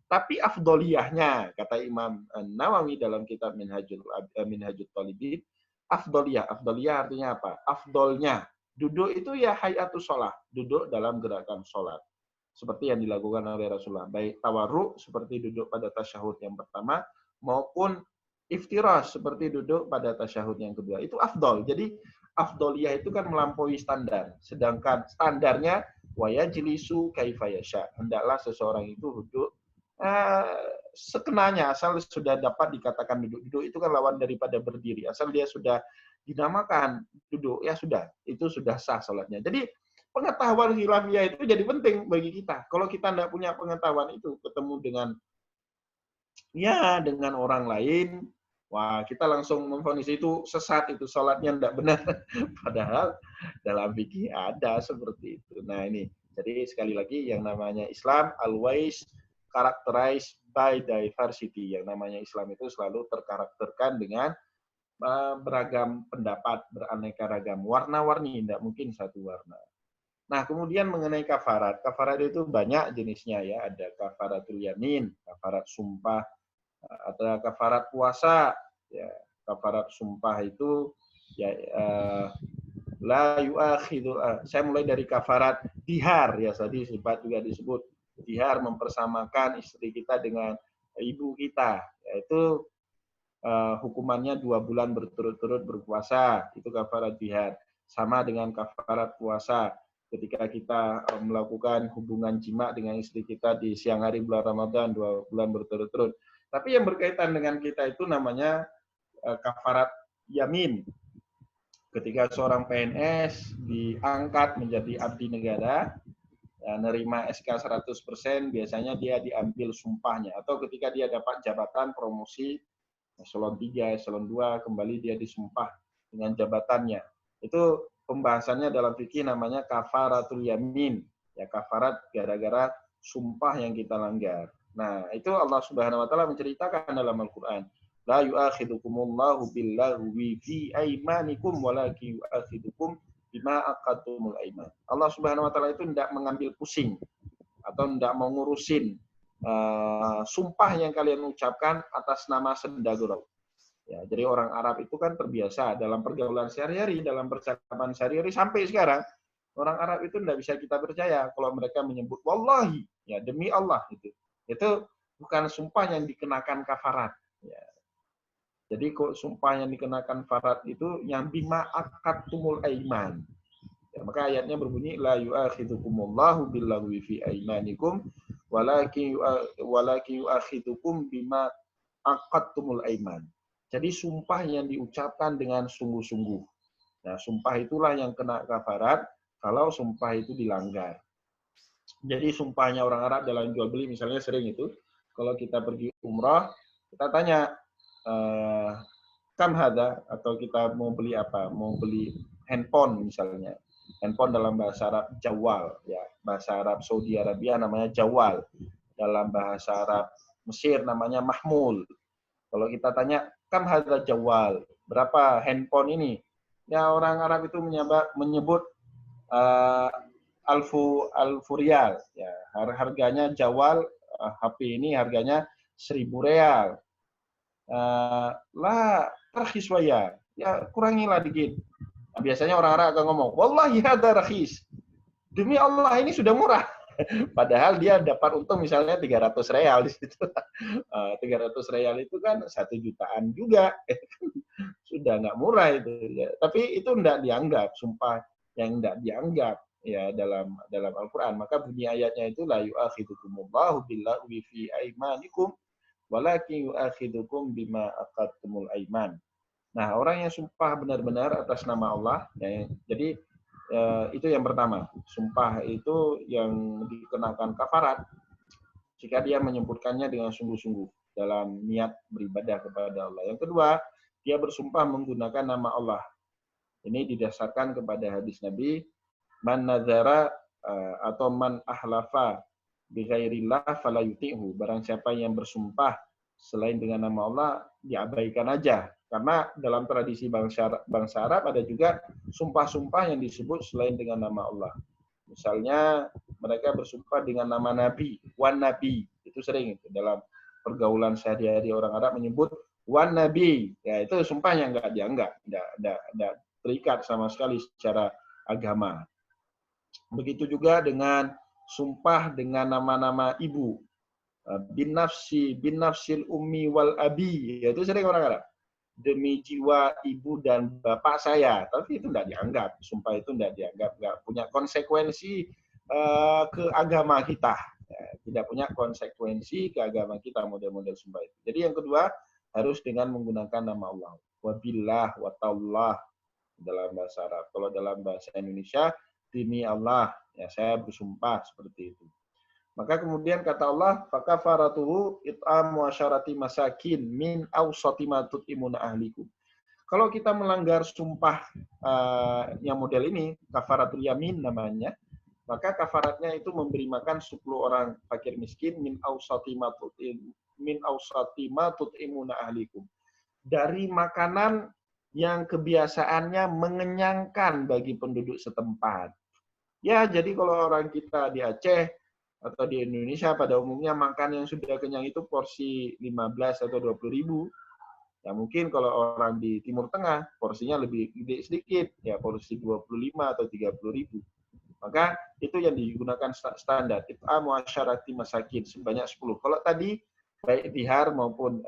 Tapi afdoliyahnya, kata Imam Nawawi dalam kitab Minhajut Thalibin, afdoliyah artinya apa? Afdolnya. Duduk itu ya hayatus sholat. Duduk dalam gerakan sholat. Seperti yang dilakukan oleh Rasulullah. Baik tawarruk, seperti duduk pada tasyahud yang pertama, maupun iftiras, seperti duduk pada tasyahud yang kedua. Itu afdol. Jadi, afdoliyah itu kan melampaui standar. Sedangkan standarnya, wa yajlisu kaifa yasha. Hendaklah seseorang itu duduk sekenanya, asal sudah dapat dikatakan duduk. Duduk itu kan lawan daripada berdiri. Asal dia sudah dinamakan duduk, ya sudah. Itu sudah sah sholatnya. Jadi pengetahuan khilafiyah itu jadi penting bagi kita. Kalau kita tidak punya pengetahuan itu, ketemu dengan orang lain, wah kita langsung memvonis itu sesat, itu sholatnya tidak benar. Padahal dalam fikih ada seperti itu. Nah ini, jadi sekali lagi yang namanya Islam always characterized by diversity. Yang namanya Islam itu selalu terkarakterkan dengan beragam pendapat, beraneka ragam, warna-warni, tidak mungkin satu warna. Nah, kemudian mengenai kafarat. Kafarat itu banyak jenisnya ya. Ada kafaratul yamin, kafarat sumpah, ada kafarat puasa. Ya, kafarat sumpah itu ya la yu'akhidu. Saya mulai dari kafarat dihar ya, tadi sempat juga disebut. Dihar mempersamakan istri kita dengan ibu kita, yaitu hukumannya 2 bulan berturut-turut berpuasa, itu kafarat dihar. Sama dengan kafarat puasa, ketika kita melakukan hubungan jima dengan istri kita di siang hari bulan Ramadan 2 bulan berturut-turut. Tapi yang berkaitan dengan kita itu namanya kafarat yamin. Ketika seorang PNS diangkat menjadi abdi negara, ya, nerima SK 100%, biasanya dia diambil sumpahnya. Atau ketika dia dapat jabatan promosi, eselon 3, eselon 2, kembali dia disumpah dengan jabatannya. Itu pembahasannya dalam fikih namanya kafaratul yamin. Ya, kafarat gara-gara sumpah yang kita langgar. Nah, itu Allah Subhanahu wa taala menceritakan dalam Al-Qur'an. La yu'akhidukumullahu billaghwi fi aimanikum walakin yu'akhidukum bima aqadtumul aiman. Allah Subhanahu wa taala itu tidak mengambil pusing atau tidak mau ngurusin sumpah yang kalian ucapkan atas nama senda gurau. Ya, jadi orang Arab itu kan terbiasa dalam pergaulan sehari-hari, dalam percakapan sehari-hari sampai sekarang, orang Arab itu tidak bisa kita percaya kalau mereka menyebut wallahi, ya demi Allah itu. Itu bukan sumpah yang dikenakan kafarat. Ya. Jadi kok sumpah yang dikenakan kafarat itu yang bima aqadtumul aiman. Ya, maka ayatnya berbunyi la yu'akhidukumullahu billaghwi fi aimanikum walakin yu'akhidukum bima aqadtumul aiman. Jadi sumpah yang diucapkan dengan sungguh-sungguh. Nah, sumpah itulah yang kena kafarat kalau sumpah itu dilanggar. Jadi sumpahnya orang Arab dalam jual beli misalnya sering itu, kalau kita pergi umrah, kita tanya kam hada, atau kita mau beli apa? Mau beli handphone misalnya. Handphone dalam bahasa Arab jawal, ya. Bahasa Arab Saudi Arabia namanya jawal. Dalam bahasa Arab Mesir namanya mahmul. Kalau kita tanya kam hada jawal, berapa handphone ini? Ya orang Arab itu menyebut alfu rial, ya. Harganya jawal HP ini harganya 1.000 real. Lah terkhiswaya, ya kurangilah dikit. Biasanya orang Arab akan ngomong, wallahi hadza rakhis. Demi Allah ini sudah murah. Padahal dia dapat untung misalnya 300 real di situ. 300 real itu kan 1 jutaan juga. Sudah nggak murah itu. Ya. Tapi itu tidak dianggap, sumpah yang tidak dianggap ya dalam Al-Quran. Maka bunyi ayatnya itu la yu'akhidukumullahu billaghwi fi aimanikum walakin yu'akhidukum bima aqadtumul aiman. Nah, orang yang sumpah benar-benar atas nama Allah, ya, jadi itu yang pertama. Sumpah itu yang dikenakan kafarat jika dia menyebutkannya dengan sungguh-sungguh dalam niat beribadah kepada Allah. Yang kedua, dia bersumpah menggunakan nama Allah. Ini didasarkan kepada hadis Nabi, man nazara atau man ahlafa bi ghairillah fala yuti'hu. Barang siapa yang bersumpah selain dengan nama Allah, diabaikan aja. Karena dalam tradisi bangsa Arab ada juga sumpah-sumpah yang disebut selain dengan nama Allah. Misalnya mereka bersumpah dengan nama Nabi, wan Nabi. Itu sering itu dalam pergaulan sehari-hari orang Arab menyebut wan Nabi. Ya itu sumpahnya nggak dianggap, nggak terikat sama sekali secara agama. Begitu juga dengan sumpah dengan nama-nama ibu. Bin nafsil ummi wal abi. Ya, itu sering orang Arab. Demi jiwa ibu dan bapak saya, tapi itu tidak dianggap, sumpah itu tidak dianggap, nggak punya konsekuensi ke agama kita, ya, tidak punya konsekuensi ke agama kita model-model sumpah itu. Jadi yang kedua harus dengan menggunakan nama Allah, wabillah, watallah dalam bahasa Arab. Kalau dalam bahasa Indonesia demi Allah, ya saya bersumpah seperti itu. Maka kemudian kata Allah, fakafaratuhu it'amu asyarati masakin min awsati ma tut'imuna ahlikum. Kalau kita melanggar sumpah yang model ini, kafaratul yamin namanya, maka kafaratnya itu memberi makan 10 orang fakir miskin min awsati ma tut'imuna ahlikum. Dari makanan yang kebiasaannya mengenyangkan bagi penduduk setempat. Ya, jadi kalau orang kita di Aceh atau di Indonesia pada umumnya makan yang sudah kenyang itu porsi 15 atau 20 ribu. Ya mungkin kalau orang di Timur Tengah porsinya lebih gede sedikit, ya porsi 25 atau 30 ribu. Maka itu yang digunakan standar. It'amu asyarati masakin sebanyak 10. Kalau tadi baik dihar maupun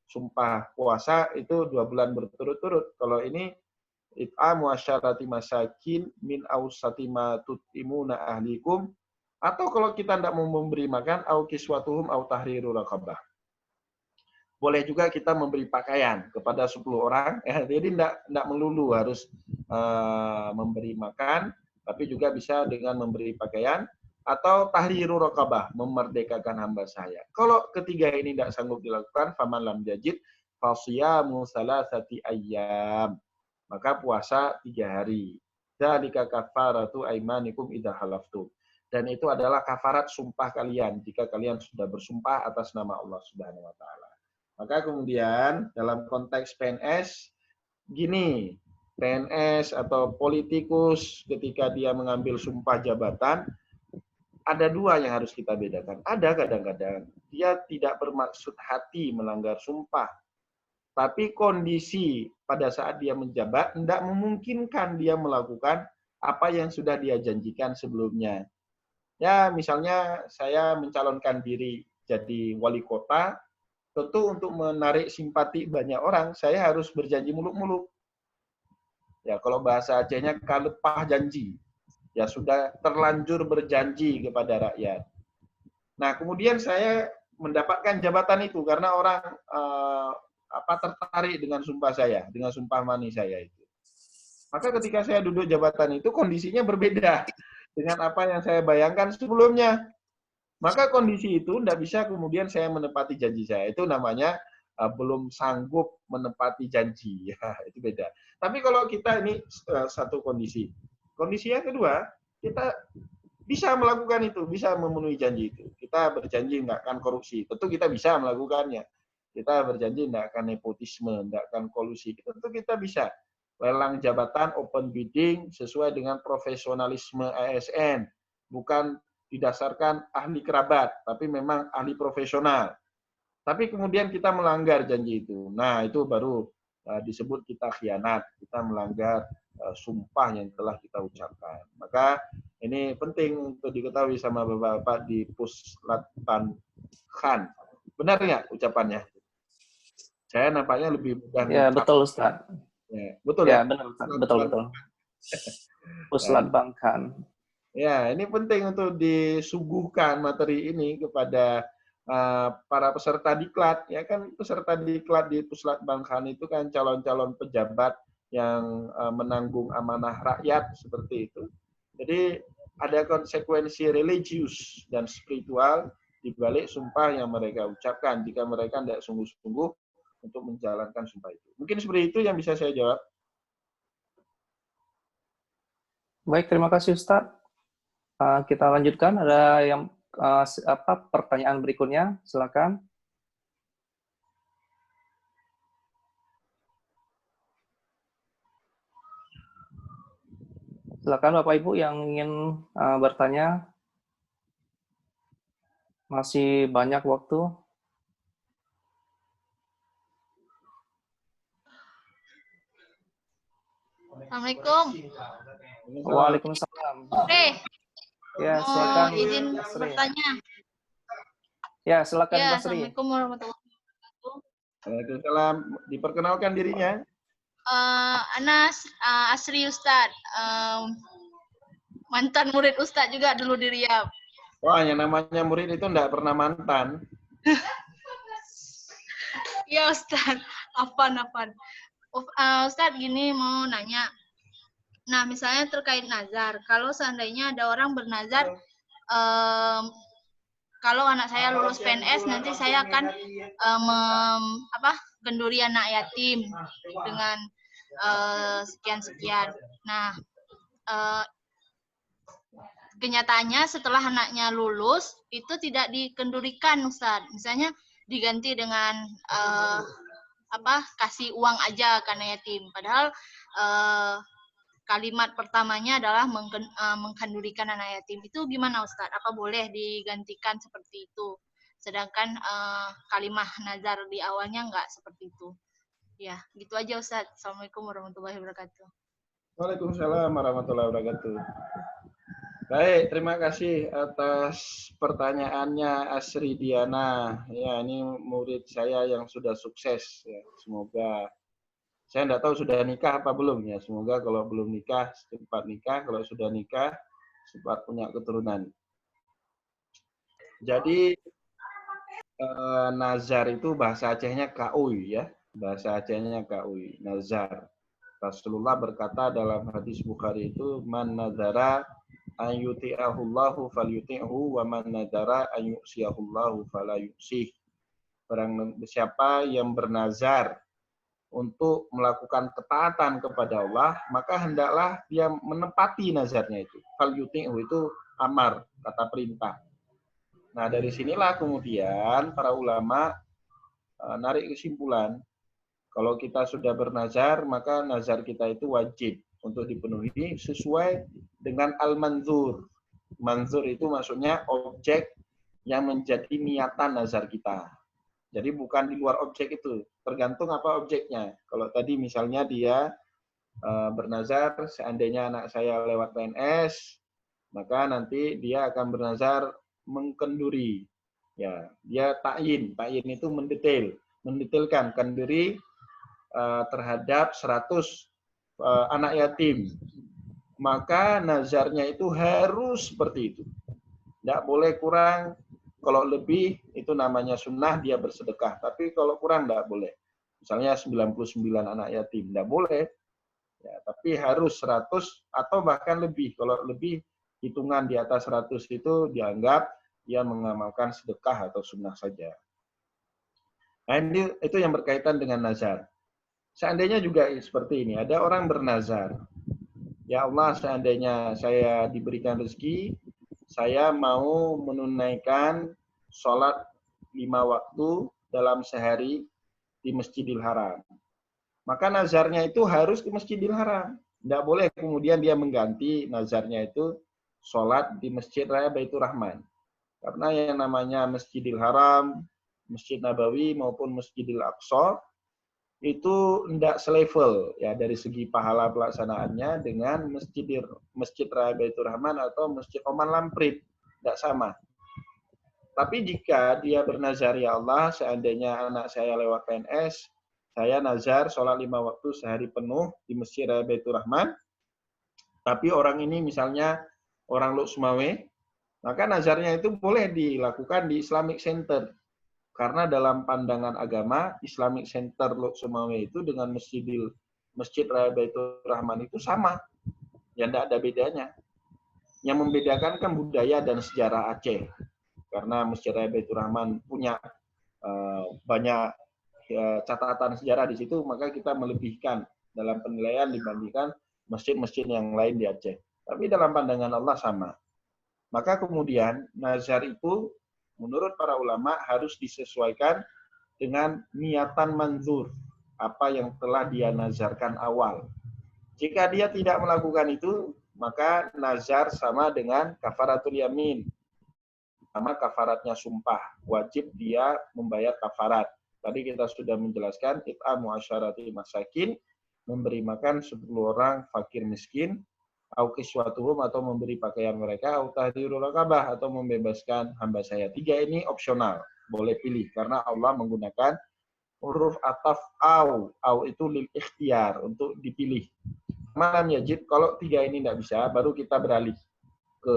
sumpah puasa itu 2 bulan berturut-turut. Kalau ini it'amu asyarati masakin min awsati ma tut'imuna ahlikum. Atau kalau kita tidak mau memberi makan, au kiswatuhum au tahriru raqabah. Boleh juga kita memberi pakaian kepada 10 orang. Jadi tidak melulu harus memberi makan, tapi juga bisa dengan memberi pakaian. Atau tahriru raqabah, memerdekakan hamba saya. Kalau ketiga ini tidak sanggup dilakukan, faman lam yajid, fasiyamu salasati ayyam. Maka puasa 3 hari. Dzalika kafaratu aimanikum idza halaftum. Dan itu adalah kafarat sumpah kalian jika kalian sudah bersumpah atas nama Allah Subhanahu wa taala. Maka kemudian dalam konteks PNS gini, PNS atau politikus ketika dia mengambil sumpah jabatan ada 2 yang harus kita bedakan. Ada kadang-kadang dia tidak bermaksud hati melanggar sumpah. Tapi kondisi pada saat dia menjabat tidak memungkinkan dia melakukan apa yang sudah dia janjikan sebelumnya. Ya, misalnya saya mencalonkan diri jadi wali kota, tentu untuk menarik simpati banyak orang, saya harus berjanji muluk-muluk. Ya, kalau bahasa Acehnya kalepah janji. Ya, sudah terlanjur berjanji kepada rakyat. Nah, kemudian saya mendapatkan jabatan itu karena orang tertarik dengan sumpah saya, dengan sumpah mani saya itu. Maka ketika saya duduk jabatan itu, kondisinya berbeda dengan apa yang saya bayangkan sebelumnya. Maka kondisi itu tidak bisa kemudian saya menepati janji saya. Itu namanya belum sanggup menepati janji. Ya, itu beda. Tapi kalau kita ini satu kondisi. Kondisi yang kedua, kita bisa melakukan itu, bisa memenuhi janji itu. Kita berjanji nggak akan korupsi. Tentu kita bisa melakukannya. Kita berjanji nggak akan nepotisme, nggak akan kolusi. Tentu kita bisa. Lelang jabatan open bidding sesuai dengan profesionalisme ASN, bukan didasarkan ahli kerabat, tapi memang ahli profesional. Tapi kemudian kita melanggar janji itu. Nah, itu baru disebut kita khianat, kita melanggar sumpah yang telah kita ucapkan. Maka ini penting untuk diketahui sama Bapak-bapak di Puslatban Khan. Benar nggak ucapannya? Saya nampaknya lebih mudah. Ya, betul Ustaz. Ya, betul Ya, ya? benar Ustaz. Betul. Puslatban Khan. Ya, ini penting untuk disuguhkan materi ini kepada para peserta diklat. Ya kan, peserta diklat di Puslatban Khan itu kan calon-calon pejabat yang menanggung amanah rakyat seperti itu. Jadi ada konsekuensi religius dan spiritual di balik sumpah yang mereka ucapkan jika mereka tidak sungguh-sungguh untuk menjalankan sumpah itu. Mungkin seperti itu yang bisa saya jawab. Baik, terima kasih Ustaz. Kita lanjutkan. Ada yang pertanyaan berikutnya? Silakan. Silakan Bapak Ibu yang ingin bertanya. Masih banyak waktu. Assalamualaikum. Waalaikumsalam. Ya, silakan. Izin bertanya. Ya, silakan Ya, Mbak Sri. Assalamualaikum warahmatullahi wabarakatuh. Waalaikumsalam. Diperkenalkan dirinya. Anas Asri Ustad. Mantan murid Ustad juga dulu di Riyadh. Wah, yang namanya murid itu enggak pernah mantan. Ya Ustad, apaan. Ustad gini mau nanya. Nah, misalnya terkait nazar. Kalau seandainya ada orang bernazar, kalau anak saya lulus PNS, nanti saya akan kenduri anak yatim dengan sekian-sekian. Nah, kenyataannya setelah anaknya lulus, itu tidak dikendurikan, Ustaz. Misalnya diganti dengan kasih uang aja ke anak yatim. Padahal kalimat pertamanya adalah mengkendurikan anak yatim. Itu gimana Ustaz? Apa boleh digantikan seperti itu? Sedangkan kalimat nazar di awalnya enggak seperti itu. Ya, gitu aja Ustaz. Assalamualaikum warahmatullahi wabarakatuh. Waalaikumsalam warahmatullahi wabarakatuh. Baik, terima kasih atas pertanyaannya Asri Diana. Ya, ini murid saya yang sudah sukses. Ya, semoga, saya tidak tahu sudah nikah apa belum ya. Semoga kalau belum nikah, cepat nikah. Kalau sudah nikah, cepat punya keturunan. Jadi, nazar itu bahasa Acehnya ka'uy ya. Bahasa Acehnya ka'uy, nazar. Rasulullah berkata dalam hadis Bukhari itu, man nazara an yuti'ahullahu falyuti'hu wa man nadara an yu'siyahullahu fala yu'sih. Barang siapa yang bernazar untuk melakukan ketaatan kepada Allah, maka hendaklah dia menepati nazarnya itu. Falyuti'hu itu amar, kata perintah. Nah, dari sinilah kemudian para ulama narik kesimpulan, kalau kita sudah bernazar, maka nazar kita itu wajib untuk dipenuhi sesuai dengan al-manzur. Manzur itu maksudnya objek yang menjadi niatan nazar kita. Jadi bukan di luar objek itu, tergantung apa objeknya. Kalau tadi misalnya dia bernazar, seandainya anak saya lewat PNS, maka nanti dia akan bernazar mengkenduri. Ya, dia ta'yin itu mendetailkan kenduri terhadap 100 anak yatim, maka nazarnya itu harus seperti itu. Tidak boleh kurang, kalau lebih itu namanya sunnah dia bersedekah, tapi kalau kurang tidak boleh. Misalnya 99 anak yatim, tidak boleh. Ya, tapi harus 100 atau bahkan lebih. Kalau lebih, hitungan di atas 100 itu dianggap dia mengamalkan sedekah atau sunnah saja. Nah, itu yang berkaitan dengan nazar. Seandainya juga seperti ini, ada orang bernazar, ya Allah, seandainya saya diberikan rezeki, saya mau menunaikan sholat 5 waktu dalam sehari di Masjidil Haram. Maka nazarnya itu harus ke Masjidil Haram. Tidak boleh kemudian dia mengganti nazarnya itu sholat di Masjid Raya Baitur Rahman. Karena yang namanya Masjidil Haram, Masjid Nabawi maupun Masjidil Aqsa, itu tidak selevel ya dari segi pahala pelaksanaannya dengan Masjid Raya Baitur Rahman atau Masjid Oman Lamprit, tidak sama. Tapi jika dia bernazar, ya Allah, seandainya anak saya lewat PNS, saya nazar sholat 5 waktu sehari penuh di Masjid Raya Baitur Rahman, tapi orang ini misalnya orang Luk Sumawe, maka nazarnya itu boleh dilakukan di Islamic Center. Karena dalam pandangan agama, Islamic Center Luk Sumawe itu dengan Masjid Raya Baitur Rahman itu sama. Ya tidak ada bedanya. Yang membedakan kan budaya dan sejarah Aceh. Karena Masjid Raya Baitur Rahman punya banyak catatan sejarah di situ, maka kita melebihkan dalam penilaian dibandingkan masjid-masjid yang lain di Aceh. Tapi dalam pandangan Allah sama. Maka kemudian nazar itu menurut para ulama harus disesuaikan dengan niatan manzur, apa yang telah dia nazarkan awal. Jika dia tidak melakukan itu, maka nazar sama dengan kafaratul yamin. Sama kafaratnya sumpah, wajib dia membayar kafarat. Tadi kita sudah menjelaskan, it'amu asyarati masakin, memberi makan 10 orang fakir miskin, au kiswatuhum atau memberi pakaian mereka, au tahrirul raqabah atau membebaskan hamba saya. 3 ini opsional, boleh pilih karena Allah menggunakan huruf ataf au itu lil ikhtiar untuk dipilih. Malam yajib, kalau 3 ini tidak bisa, baru kita beralih ke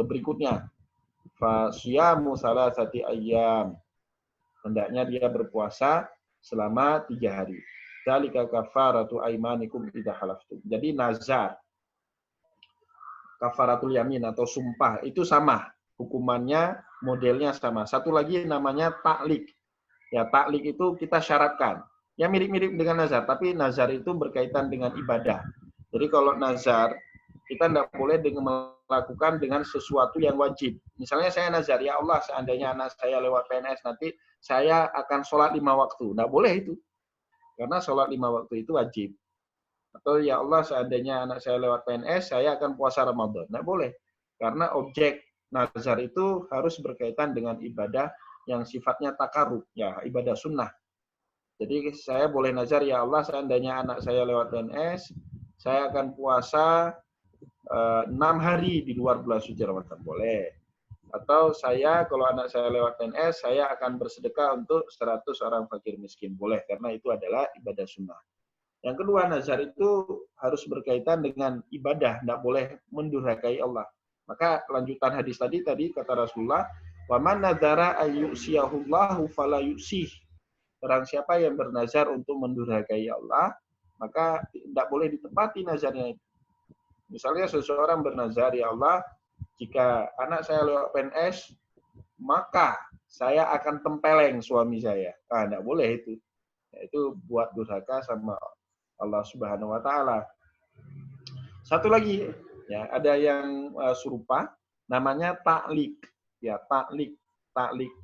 berikutnya. Fa siyamu salasati ayyam. Hendaknya dia berpuasa selama 3 hari. Dzalika kafaratu aimanikum idza halaftum. Jadi nazar, kafaratul yamin atau sumpah itu sama, hukumannya modelnya sama. Satu lagi namanya taklik. Ya, taklik itu kita syaratkan. Ya mirip-mirip dengan nazar, tapi nazar itu berkaitan dengan ibadah. Jadi kalau nazar kita tidak boleh melakukan dengan sesuatu yang wajib. Misalnya saya nazar, ya Allah, seandainya anak saya lewat PNS nanti saya akan sholat 5 waktu. Tidak boleh itu. Karena sholat 5 waktu itu wajib. Atau ya Allah, seandainya anak saya lewat PNS, saya akan puasa Ramadan. Tidak boleh. Karena objek nazar itu harus berkaitan dengan ibadah yang sifatnya takarrub, ya ibadah sunnah. Jadi saya boleh nazar, ya Allah, seandainya anak saya lewat PNS, saya akan puasa 6 hari di luar bulan suci Ramadan. Boleh. Atau saya, kalau anak saya lewat PNS, saya akan bersedekah untuk 100 orang fakir miskin. Boleh, karena itu adalah ibadah sunnah. Yang kedua, nazar itu harus berkaitan dengan ibadah, tidak boleh mendurhakai Allah. Maka lanjutan hadis tadi kata Rasulullah, "Wa man nadzara ayyusiyahullahu fala yusih." Barang siapa yang bernazar untuk mendurhakai Allah, maka tidak boleh ditepati nazarnya itu. Misalnya seseorang bernazar, ya Allah, jika anak saya lewat PNS, maka saya akan tempeleng suami saya. Nah, tidak boleh itu. Itu buat durhaka sama Allah Subhanahu wa taala. Satu lagi, ya, ada yang serupa namanya taklik. Ya, taklik.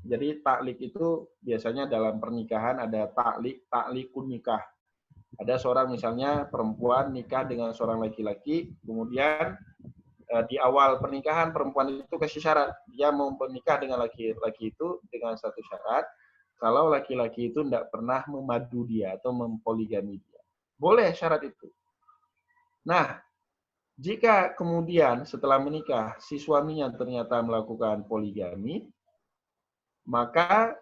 Jadi taklik itu biasanya dalam pernikahan ada taklikun nikah. Ada seorang misalnya perempuan nikah dengan seorang laki-laki, kemudian di awal pernikahan perempuan itu kasih syarat, dia mau menikah dengan laki-laki itu dengan satu syarat, kalau laki-laki itu tidak pernah memadu dia atau mempoligami dia. Boleh syarat itu. Nah, jika kemudian setelah menikah si suaminya ternyata melakukan poligami, maka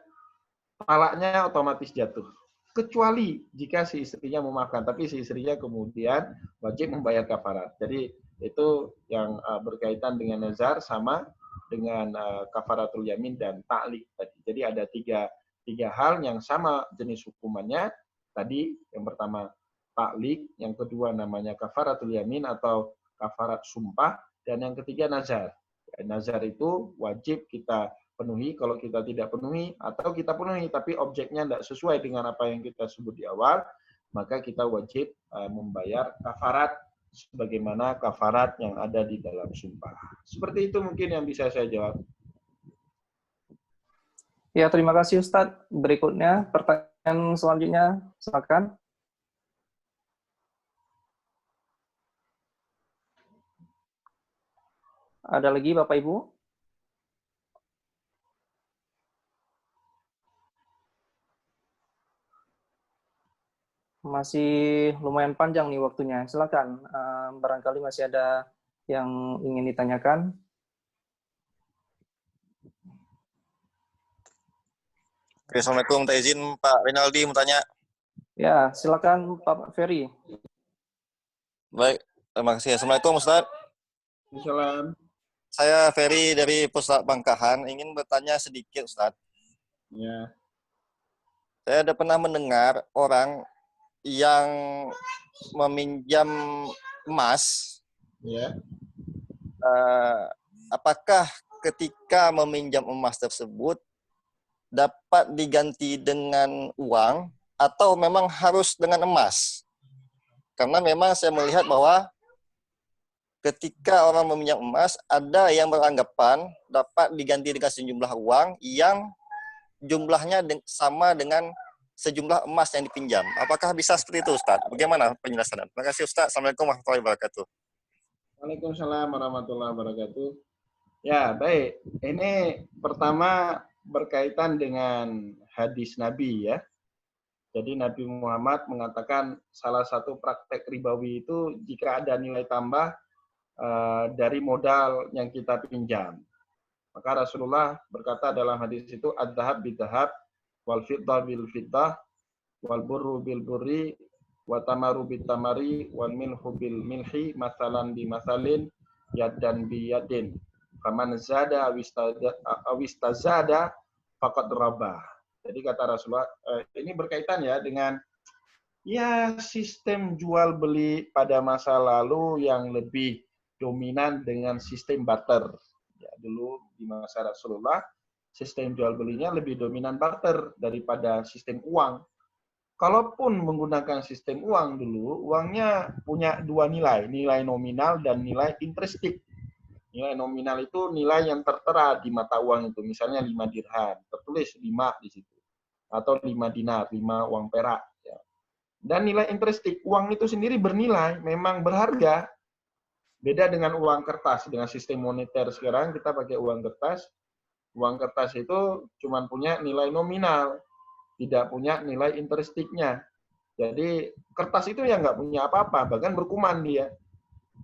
talaknya otomatis jatuh. Kecuali jika si istrinya memaafkan, tapi si istrinya kemudian wajib membayar kafarat. Jadi itu yang berkaitan dengan nazar sama dengan kafaratul yamin dan taklik tadi. Jadi ada tiga hal yang sama jenis hukumannya. Tadi yang pertama taklik, yang kedua namanya kafaratul yamin atau kafarat sumpah, dan yang ketiga nazar. Nazar itu wajib kita penuhi, kalau kita tidak penuhi atau kita penuhi tapi objeknya tidak sesuai dengan apa yang kita sebut di awal, maka kita wajib membayar kafarat sebagaimana kafarat yang ada di dalam sumpah. Seperti itu mungkin yang bisa saya jawab. Ya, terima kasih Ustadz. Berikutnya pertanyaan selanjutnya, silakan. Ada lagi Bapak Ibu? masih lumayan panjang nih waktunya. Silakan, barangkali masih ada yang ingin ditanyakan. Oke, Assalamualaikum, minta izin Pak Rinaldi mau tanya. Ya, silakan Pak Ferry. Baik, terima kasih. Assalamualaikum Ustaz. Salam. Saya Ferry dari Pusat Bangkahan, ingin bertanya sedikit Ustaz. Ya. Saya ada pernah mendengar orang yang meminjam emas, Ya. Apakah ketika meminjam emas tersebut dapat diganti dengan uang atau memang harus dengan emas? Karena memang saya melihat bahwa ketika orang meminjam emas, ada yang beranggapan dapat diganti dengan sejumlah uang yang jumlahnya sama dengan sejumlah emas yang dipinjam. Apakah bisa seperti itu, Ustaz? Bagaimana penjelasannya? Terima kasih, Ustaz. Assalamualaikum warahmatullahi wabarakatuh. Waalaikumsalam warahmatullahi wabarakatuh. Ya, baik. Ini pertama berkaitan dengan hadis Nabi ya. Jadi Nabi Muhammad mengatakan salah satu praktek ribawi itu jika ada nilai tambah dari modal yang kita pinjam. Maka Rasulullah berkata dalam hadis itu, ad-dhahab bid-dhahab, wal fiddah bil fiddah, wal burru bil burri, wa tamaru bit tamari, wal milhu bil milhi, masalan bi masalin, yadan bi yadin. Faman zada awistazada faqad rabah. Jadi kata Rasulullah, ini berkaitan ya dengan ya sistem jual beli pada masa lalu yang lebih dominan dengan sistem barter. Ya, dulu di masa Rasulullah sistem jual belinya lebih dominan barter daripada sistem uang. Kalaupun menggunakan sistem uang dulu, uangnya punya dua nilai, nilai nominal dan nilai intrinsikik. Nilai nominal itu nilai yang tertera di mata uang itu, misalnya 5 dirham, tertulis 5 di situ. Atau 5 dinar, 5 uang perak. Ya. Dan nilai intrinsikik, uang itu sendiri bernilai, memang berharga. Beda dengan uang kertas, dengan sistem moneter sekarang kita pakai uang kertas. Uang kertas itu cuma punya nilai nominal, tidak punya nilai intrinsiknya. Jadi kertas itu ya nggak punya apa-apa, bahkan berkuman dia.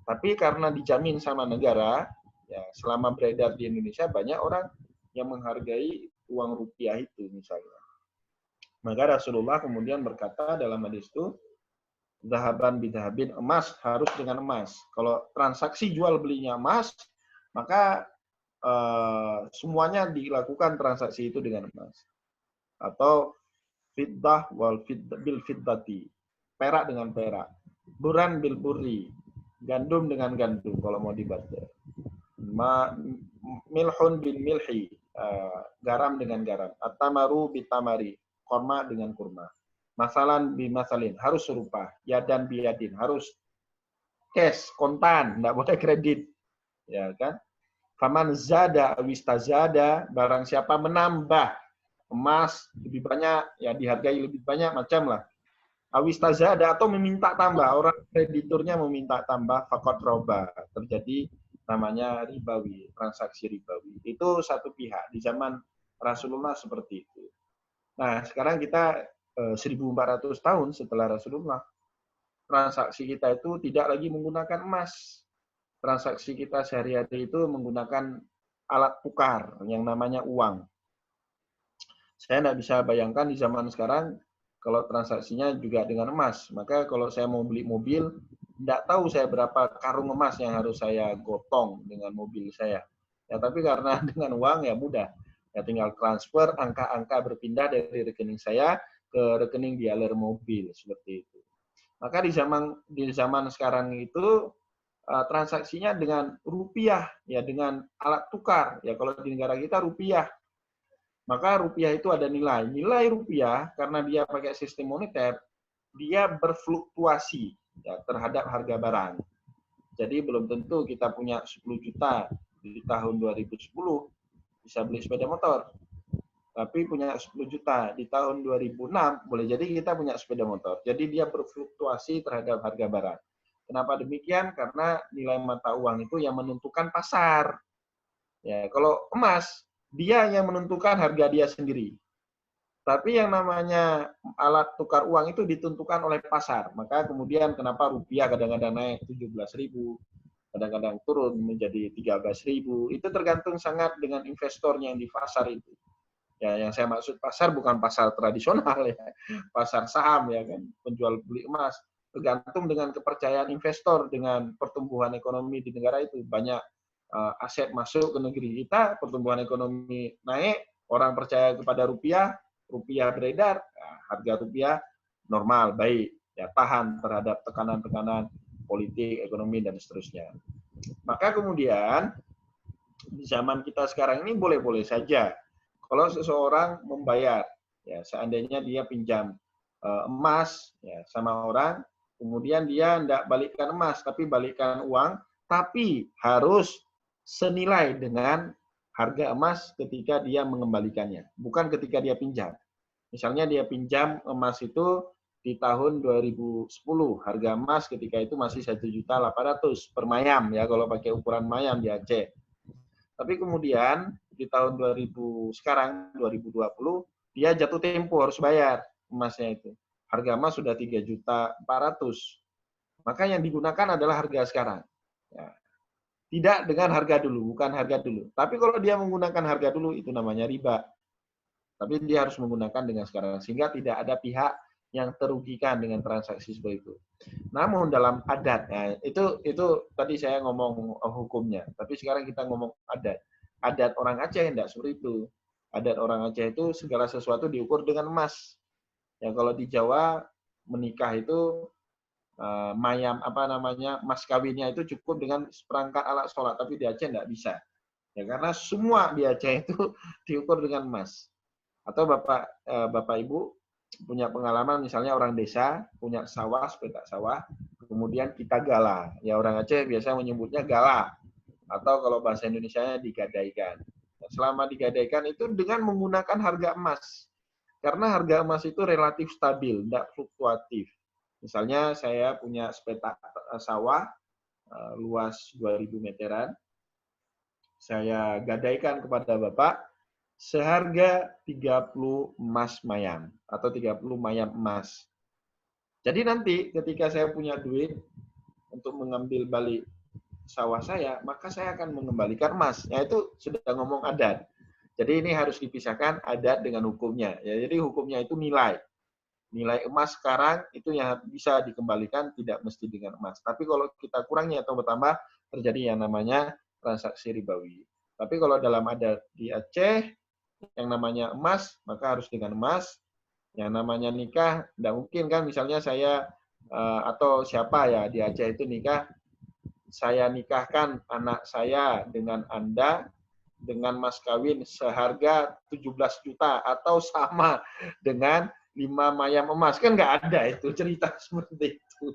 Tapi karena dijamin sama negara, ya selama beredar di Indonesia banyak orang yang menghargai uang rupiah itu misalnya. Maka Rasulullah kemudian berkata dalam hadis itu, zahaban bidahabin, emas harus dengan emas. Kalau transaksi jual belinya emas, maka semuanya dilakukan transaksi itu dengan emas. Atau fiddah wal bil fiddati, perak dengan perak, buran bil buri, gandum dengan gandum kalau mau dibarter. Milhun bil milhi, garam dengan garam. At-tamaru bitamari, kurma dengan kurma. Masalan bimasalin, harus serupa. Yadan biyadin, harus cash, kontan, tidak boleh kredit. Ya kan? Faman zada awistazada, barang siapa menambah emas lebih banyak, ya dihargai lebih banyak, macam lah. Awistazada atau meminta tambah, orang krediturnya meminta tambah, faqad roba, terjadi namanya ribawi, transaksi ribawi. Itu satu pihak di zaman Rasulullah seperti itu. Nah, sekarang kita 1400 tahun setelah Rasulullah, transaksi kita itu tidak lagi menggunakan emas. Transaksi kita sehari-hari itu menggunakan alat tukar yang namanya uang. Saya tidak bisa bayangkan di zaman sekarang kalau transaksinya juga dengan emas. Maka kalau saya mau beli mobil, tidak tahu saya berapa karung emas yang harus saya gotong dengan mobil saya. Ya, tapi karena dengan uang ya mudah. Ya tinggal transfer, angka-angka berpindah dari rekening saya ke rekening dealer mobil seperti itu. Maka di zaman sekarang itu transaksinya dengan rupiah, ya dengan alat tukar. Ya kalau di negara kita rupiah. Maka rupiah itu ada nilai. Nilai rupiah karena dia pakai sistem moneter, dia berfluktuasi ya, terhadap harga barang. Jadi belum tentu kita punya 10 juta di tahun 2010 bisa beli sepeda motor. Tapi punya 10 juta di tahun 2006 boleh jadi kita punya sepeda motor. Jadi dia berfluktuasi terhadap harga barang. Kenapa demikian? Karena nilai mata uang itu yang menentukan pasar. Ya, kalau emas dia yang menentukan harga dia sendiri. Tapi yang namanya alat tukar uang itu ditentukan oleh pasar. Maka kemudian kenapa rupiah kadang-kadang naik 17.000, kadang-kadang turun menjadi 13.000. Itu tergantung sangat dengan investornya yang di pasar itu. Ya, yang saya maksud pasar bukan pasar tradisional ya, pasar saham ya kan, penjual beli emas. Tergantung dengan kepercayaan investor dengan pertumbuhan ekonomi di negara itu. Banyak aset masuk ke negeri kita, pertumbuhan ekonomi naik, orang percaya kepada rupiah, rupiah beredar, harga rupiah normal, baik, ya tahan terhadap tekanan-tekanan politik, ekonomi, dan seterusnya. Maka kemudian, di zaman kita sekarang ini boleh-boleh saja, kalau seseorang membayar, ya seandainya dia pinjam emas ya, sama orang, kemudian dia tidak balikkan emas, tapi balikkan uang, tapi harus senilai dengan harga emas ketika dia mengembalikannya, bukan ketika dia pinjam. Misalnya dia pinjam emas itu di tahun 2010, harga emas ketika itu masih 1.800.000 per mayam ya kalau pakai ukuran mayam di Aceh. Tapi kemudian di tahun 2020 dia jatuh tempo harus bayar emasnya itu. Harga emas sudah 3.400.000. Maka yang digunakan adalah harga sekarang. Ya. Tidak dengan harga dulu, bukan harga dulu. Tapi kalau dia menggunakan harga dulu, itu namanya riba. Tapi dia harus menggunakan dengan sekarang. Sehingga tidak ada pihak yang terugikan dengan transaksi seperti itu. Namun dalam adat, ya, itu tadi saya ngomong hukumnya. Tapi sekarang kita ngomong adat. Adat orang Aceh tidak seperti itu. Adat orang Aceh itu segala sesuatu diukur dengan emas. Ya kalau di Jawa menikah itu mayam mas kawinnya itu cukup dengan seperangkat alat sholat, tapi di Aceh tidak bisa ya karena semua di Aceh itu diukur dengan emas. Atau bapak ibu punya pengalaman misalnya orang desa punya sawah, sepetak sawah, kemudian kita gala, ya orang Aceh biasa menyebutnya gala, atau kalau bahasa Indonesianya digadaikan. Selama digadaikan itu dengan menggunakan harga emas, karena harga emas itu relatif stabil, tidak fluktuatif. Misalnya saya punya sepetak sawah luas 2.000 meteran, saya gadaikan kepada Bapak seharga 30 emas mayam atau 30 mayam emas. Jadi nanti ketika saya punya duit untuk mengambil balik sawah saya, maka saya akan mengembalikan emas. Ya itu sudah ngomong adat. Jadi ini harus dipisahkan adat dengan hukumnya. Ya, jadi hukumnya itu nilai. Nilai emas sekarang itu yang bisa dikembalikan tidak mesti dengan emas. Tapi kalau kita kurangi atau bertambah, terjadi yang namanya transaksi ribawi. Tapi kalau dalam adat di Aceh, yang namanya emas, maka harus dengan emas. Yang namanya nikah, tidak mungkin kan misalnya saya, atau siapa ya di Aceh itu nikah, saya nikahkan anak saya dengan Anda, dengan mas kawin seharga 17 juta, atau sama dengan 5 mayam emas. Kan nggak ada itu cerita seperti itu.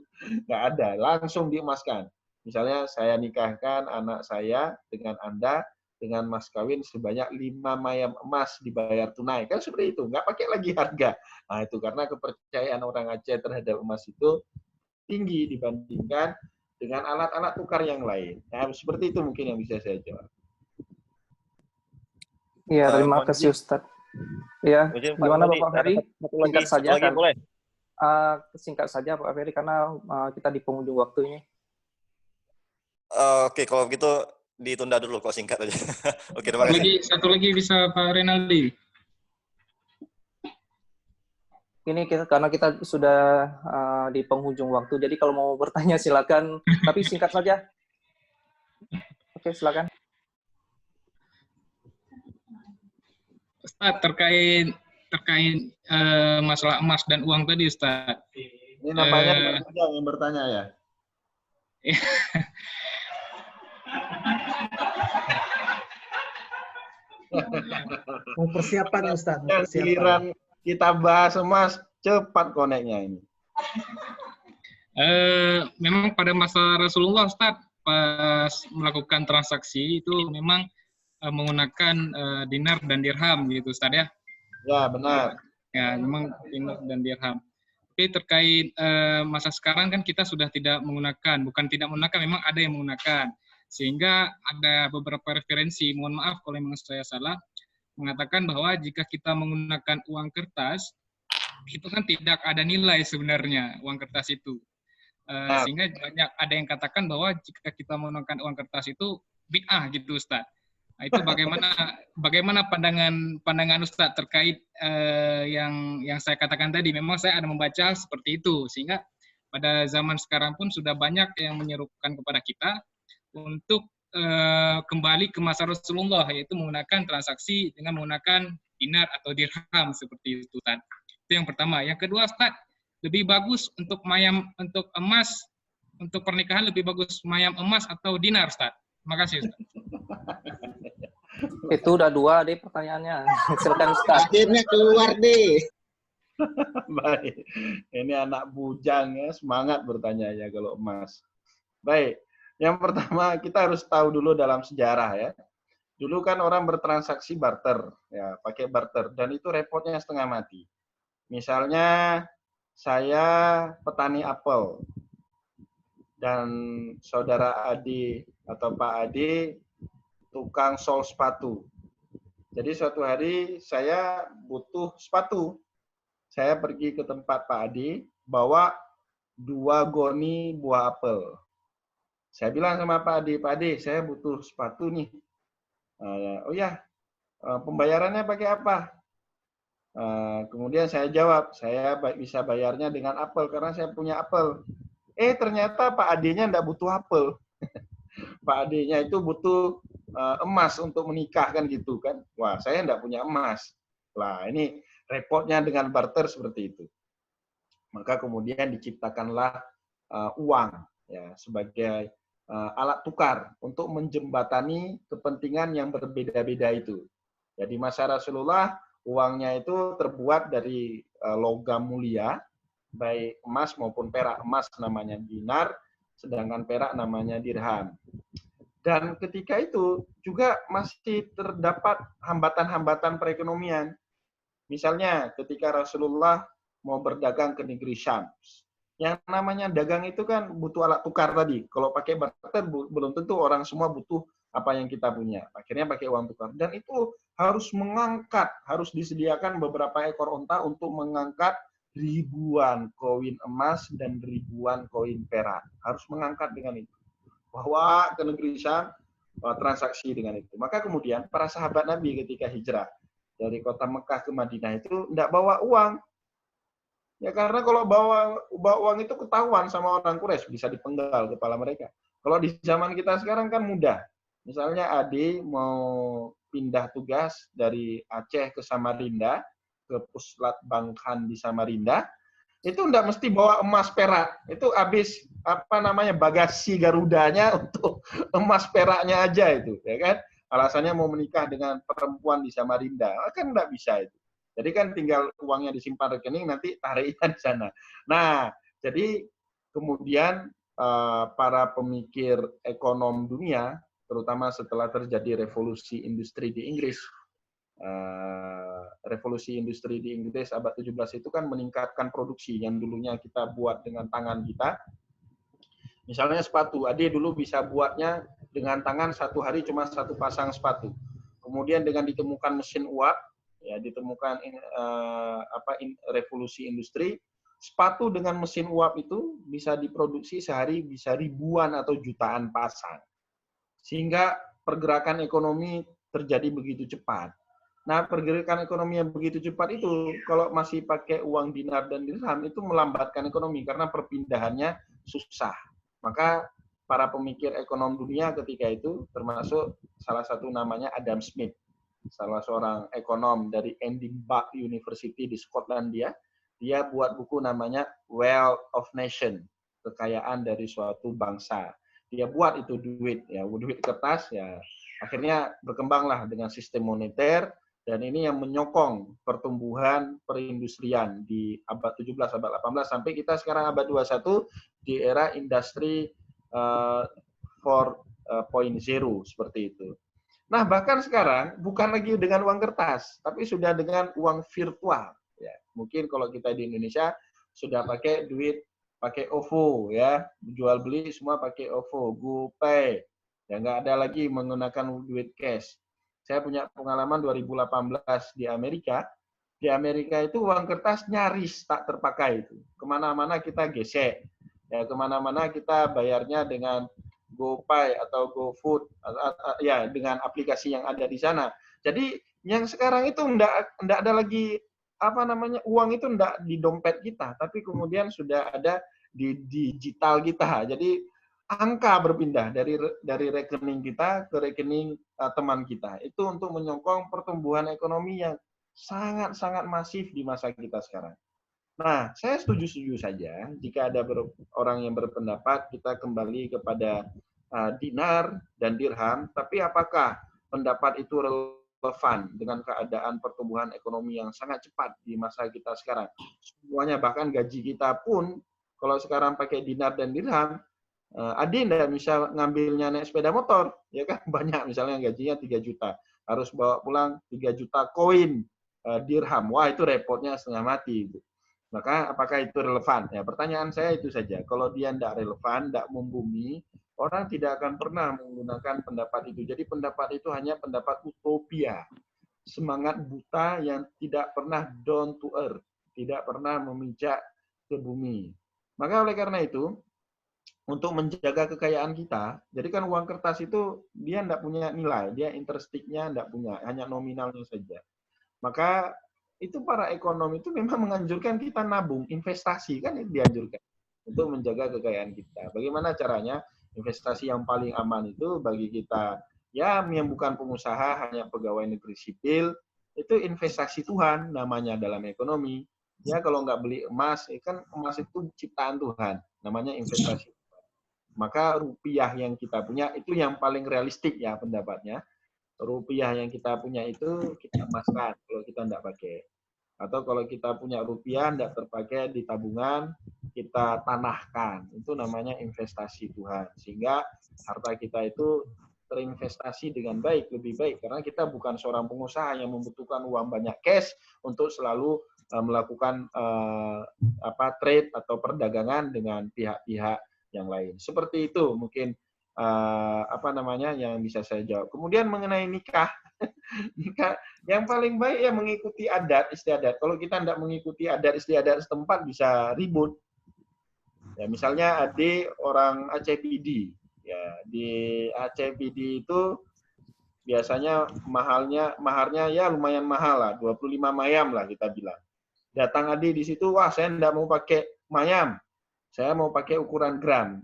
Nggak ada, langsung diemaskan. Misalnya saya nikahkan anak saya dengan Anda, dengan mas kawin sebanyak 5 mayam emas dibayar tunai. Kan seperti itu, nggak pakai lagi harga. Nah itu karena kepercayaan orang Aceh terhadap emas itu tinggi dibandingkan dengan alat-alat tukar yang lain. Nah, seperti itu mungkin yang bisa saya jawab. Iya, terima kasih Ustadz. Ya, gimana Bapak Ferry? Singkat saja kan? Singkat saja Pak Ferry karena kita di penghujung waktu ini. Oke, kalau begitu ditunda dulu kok singkat aja. Oke, terima kasih. Satu lagi bisa Pak Renaldi. Ini karena kita sudah di penghujung waktu, jadi kalau mau bertanya silakan, tapi singkat saja. Oke, silakan. Ustaz, terkait masalah emas dan uang tadi, Ustaz. Ini namanya yang bertanya ya? Mau persiapan ya, Ustaz. Giliran kita bahas emas, cepat koneknya ini. Memang pada masa Rasulullah, Ustaz, pas melakukan transaksi itu memang menggunakan dinar dan dirham gitu Ustaz ya. Ya, benar. Ya, memang dinar dan dirham. Tapi terkait masa sekarang kan kita sudah tidak menggunakan, bukan tidak menggunakan, memang ada yang menggunakan. Sehingga ada beberapa referensi, mohon maaf kalau memang saya salah, mengatakan bahwa jika kita menggunakan uang kertas, itu kan tidak ada nilai sebenarnya uang kertas itu. Sehingga banyak ada yang katakan bahwa jika kita menggunakan uang kertas itu bid'ah gitu, Ustaz. Nah, itu bagaimana pandangan Ustaz terkait yang saya katakan tadi. Memang saya ada membaca seperti itu, sehingga pada zaman sekarang pun sudah banyak yang menyerukan kepada kita untuk kembali ke masa Rasulullah, yaitu menggunakan transaksi dengan menggunakan dinar atau dirham seperti itu, Ustaz. Itu yang pertama. Yang kedua, Ustaz, lebih bagus untuk emas, untuk pernikahan lebih bagus mayam emas atau dinar, Ustaz? Terima kasih, Ustaz. Itu udah 2 deh pertanyaannya. Silakan Ustaz. Akhirnya keluar deh. Baik, ini anak bujang ya, semangat bertanya ya kalau emas. Baik, yang pertama kita harus tahu dulu dalam sejarah ya. Dulu kan orang bertransaksi barter, ya pakai barter, dan itu repotnya setengah mati. Misalnya saya petani apel dan saudara Adi atau Pak Adi tukang sol sepatu. Jadi suatu hari saya butuh sepatu. Saya pergi ke tempat Pak Adi, bawa 2 goni buah apel. Saya bilang sama Pak Adi, saya butuh sepatu nih. Oh ya, pembayarannya pakai apa? Kemudian saya jawab, saya bisa bayarnya dengan apel karena saya punya apel. Ternyata Pak Adinya enggak butuh apel. Pak Adinya itu butuh emas untuk menikah kan gitu kan. Wah, saya enggak punya emas. Lah, ini repotnya dengan barter seperti itu. Maka kemudian diciptakanlah uang ya sebagai alat tukar untuk menjembatani kepentingan yang berbeda-beda itu. Jadi masa Rasulullah uangnya itu terbuat dari logam mulia, baik emas maupun perak. Emas namanya dinar, sedangkan perak namanya dirham. Dan ketika itu juga masih terdapat hambatan-hambatan perekonomian. Misalnya ketika Rasulullah mau berdagang ke negeri Syam. Yang namanya dagang itu kan butuh alat tukar tadi. Kalau pakai barter belum tentu orang semua butuh apa yang kita punya. Akhirnya pakai uang tukar. Dan itu harus harus disediakan beberapa ekor unta untuk mengangkat ribuan koin emas dan ribuan koin perak. Harus mengangkat dengan itu. Bahwa ke negeri Syam, transaksi dengan itu. Maka kemudian para sahabat Nabi ketika hijrah dari kota Mekah ke Madinah itu tidak bawa uang. Ya karena kalau bawa uang itu ketahuan sama orang Quraisy, bisa dipenggal kepala mereka. Kalau di zaman kita sekarang kan mudah. Misalnya Adi mau pindah tugas dari Aceh ke Samarinda, ke Puslat Bangkhan di Samarinda, itu enggak mesti bawa emas perak. Itu habis bagasi Garudanya untuk emas peraknya aja itu, ya kan? Alasannya mau menikah dengan perempuan di Samarinda, kan enggak bisa itu. Jadi kan tinggal uangnya disimpan rekening, nanti tariknya di sana. Nah, jadi kemudian para pemikir ekonom dunia, terutama setelah terjadi revolusi industri di Inggris, revolusi industri di Inggris abad 17 itu kan meningkatkan produksi yang dulunya kita buat dengan tangan kita. Misalnya sepatu, Ade dulu bisa buatnya dengan tangan 1 hari cuma 1 pasang sepatu. Kemudian dengan ditemukan mesin uap, ya ditemukan revolusi industri, sepatu dengan mesin uap itu bisa diproduksi sehari bisa ribuan atau jutaan pasang. Sehingga pergerakan ekonomi terjadi begitu cepat. Nah, pergerakan ekonomi yang begitu cepat itu, kalau masih pakai uang dinar dan dirham, itu melambatkan ekonomi karena perpindahannya susah. Maka para pemikir ekonom dunia ketika itu, termasuk salah satu namanya Adam Smith, salah seorang ekonom dari Edinburgh University di Skotlandia, dia buat buku namanya Wealth of Nation, kekayaan dari suatu bangsa. Dia buat itu duit, ya duit kertas, ya akhirnya berkembanglah dengan sistem moneter, dan ini yang menyokong pertumbuhan perindustrian di abad 17, abad 18, sampai kita sekarang abad 21 di era industri 4.0 seperti itu. Nah, bahkan sekarang bukan lagi dengan uang kertas, tapi sudah dengan uang virtual. Ya, mungkin kalau kita di Indonesia sudah pakai duit, pakai OVO, ya, jual beli semua pakai OVO, GoPay, ya nggak ada lagi menggunakan duit cash. Saya punya pengalaman 2018 di Amerika. Di Amerika itu uang kertas nyaris tak terpakai itu. Kemana-mana kita gesek. Ya, kemana-mana kita bayarnya dengan GoPay atau GoFood, ya dengan aplikasi yang ada di sana. Jadi yang sekarang itu enggak ada lagi uang itu enggak di dompet kita, tapi kemudian sudah ada di digital kita. Jadi angka berpindah dari rekening kita ke rekening teman kita. Itu untuk menyokong pertumbuhan ekonomi yang sangat-sangat masif di masa kita sekarang. Nah, saya setuju-setuju saja jika ada orang yang berpendapat kita kembali kepada dinar dan dirham, tapi apakah pendapat itu relevan dengan keadaan pertumbuhan ekonomi yang sangat cepat di masa kita sekarang? Semuanya, bahkan gaji kita pun, kalau sekarang pakai dinar dan dirham, Adi tidak bisa ngambilnya naik sepeda motor, ya kan? Banyak, misalnya gajinya 3 juta, harus bawa pulang 3 juta koin dirham. Wah, itu repotnya setengah mati. Maka apakah itu relevan? Ya, pertanyaan saya itu saja. Kalau dia tidak relevan, tidak membumi, orang tidak akan pernah menggunakan pendapat itu. Jadi pendapat itu hanya pendapat utopia. Semangat buta yang tidak pernah down to earth. Tidak pernah memijak ke bumi. Maka oleh karena itu, untuk menjaga kekayaan kita, jadi kan uang kertas itu dia tidak punya nilai. Dia interest-nya tidak punya, hanya nominalnya saja. Maka itu para ekonom itu memang menganjurkan kita nabung, investasi kan dianjurkan untuk menjaga kekayaan kita. Bagaimana caranya? Investasi yang paling aman itu bagi kita ya yang bukan pengusaha, hanya pegawai negeri sipil, itu investasi Tuhan namanya dalam ekonomi. Ya kalau nggak beli emas, kan emas itu ciptaan Tuhan, namanya investasi. Maka rupiah yang kita punya itu yang paling realistik ya pendapatnya. Rupiah yang kita punya itu kita emaskan kalau kita tidak pakai. Atau kalau kita punya rupiah tidak terpakai di tabungan, kita tanahkan. Itu namanya investasi Tuhan. Sehingga harta kita itu terinvestasi dengan baik, lebih baik. Karena kita bukan seorang pengusaha yang membutuhkan uang banyak cash untuk selalu melakukan trade atau perdagangan dengan pihak-pihak yang lain. Seperti itu mungkin yang bisa saya jawab. Kemudian mengenai nikah, nikah yang paling baik ya mengikuti adat istiadat. Kalau kita tidak mengikuti adat istiadat setempat bisa ribut. Ya misalnya adik orang Aceh PD, ya di Aceh PD itu biasanya maharnya ya lumayan mahal lah, 25 mayam lah kita bilang. Datang adik di situ, wah saya tidak mau pakai mayam, saya mau pakai ukuran gram.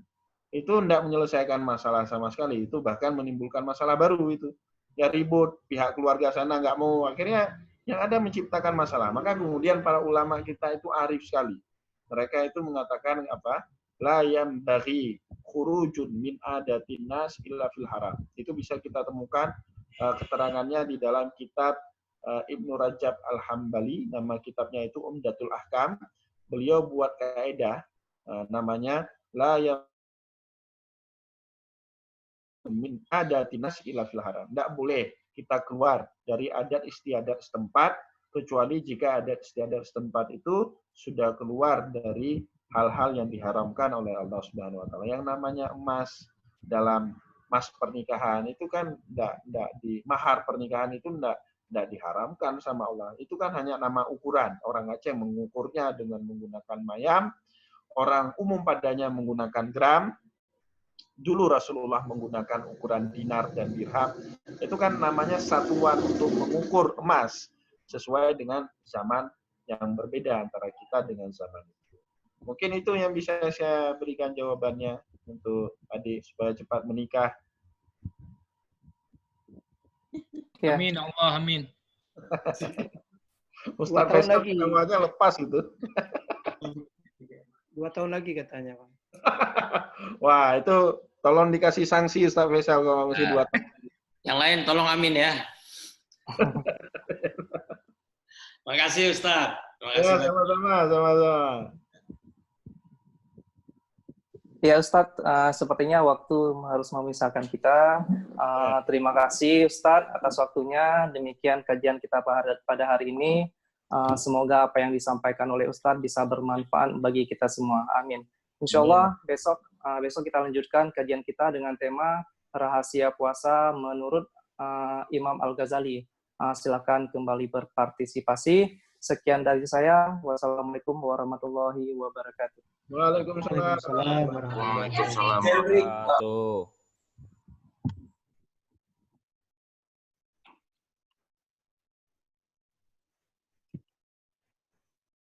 Itu tidak menyelesaikan masalah sama sekali. Itu bahkan menimbulkan masalah baru itu. Ya ribut, pihak keluarga sana nggak mau. Akhirnya yang ada menciptakan masalah. Maka kemudian para ulama kita itu arif sekali. Mereka itu mengatakan apa? La yambaghi khurujun min adatin nas illa fil haram. Itu bisa kita temukan keterangannya di dalam kitab Ibnu Rajab Al-Hambali. Nama kitabnya itu Umdatul Ahkam. Beliau buat kaidah namanya la min adatinas ila fil haram. Tidak boleh kita keluar dari adat istiadat setempat kecuali jika adat istiadat setempat itu sudah keluar dari hal-hal yang diharamkan oleh Allah Subhanahu wa taala. Yang namanya emas dalam mas pernikahan itu kan tidak di mahar pernikahan itu tidak diharamkan sama Allah. Itu kan hanya nama ukuran. Orang Aceh mengukurnya dengan menggunakan mayam, orang umum padanya menggunakan gram. Dulu Rasulullah menggunakan ukuran dinar dan dirham. Itu kan namanya satuan untuk mengukur emas sesuai dengan zaman yang berbeda antara kita dengan zaman itu. Mungkin itu yang bisa saya berikan jawabannya untuk adik supaya cepat menikah. Ya. Amin, Allah amin. Ustaz Faisal namanya lepas gitu. 2 tahun lagi katanya, Pak. Wah, itu tolong dikasih sanksi Ustaz Faisal kalau masih 2 tahun. Yang lain tolong amin ya. Makasih Ustaz. Ya, sama-sama. Ya Ustadz, sepertinya waktu harus memisahkan kita. Terima kasih Ustadz atas waktunya. Demikian kajian kita pada hari ini. Semoga apa yang disampaikan oleh Ustadz bisa bermanfaat bagi kita semua. Amin. Insya Allah besok kita lanjutkan kajian kita dengan tema rahasia puasa menurut Imam Al-Ghazali. Silakan kembali berpartisipasi. Sekian dari saya. Wassalamualaikum warahmatullahi wabarakatuh. Waalaikumsalam. Waalaikumsalam warahmatullahi Waalaikumsalam warahmatullahi wabarakatuh.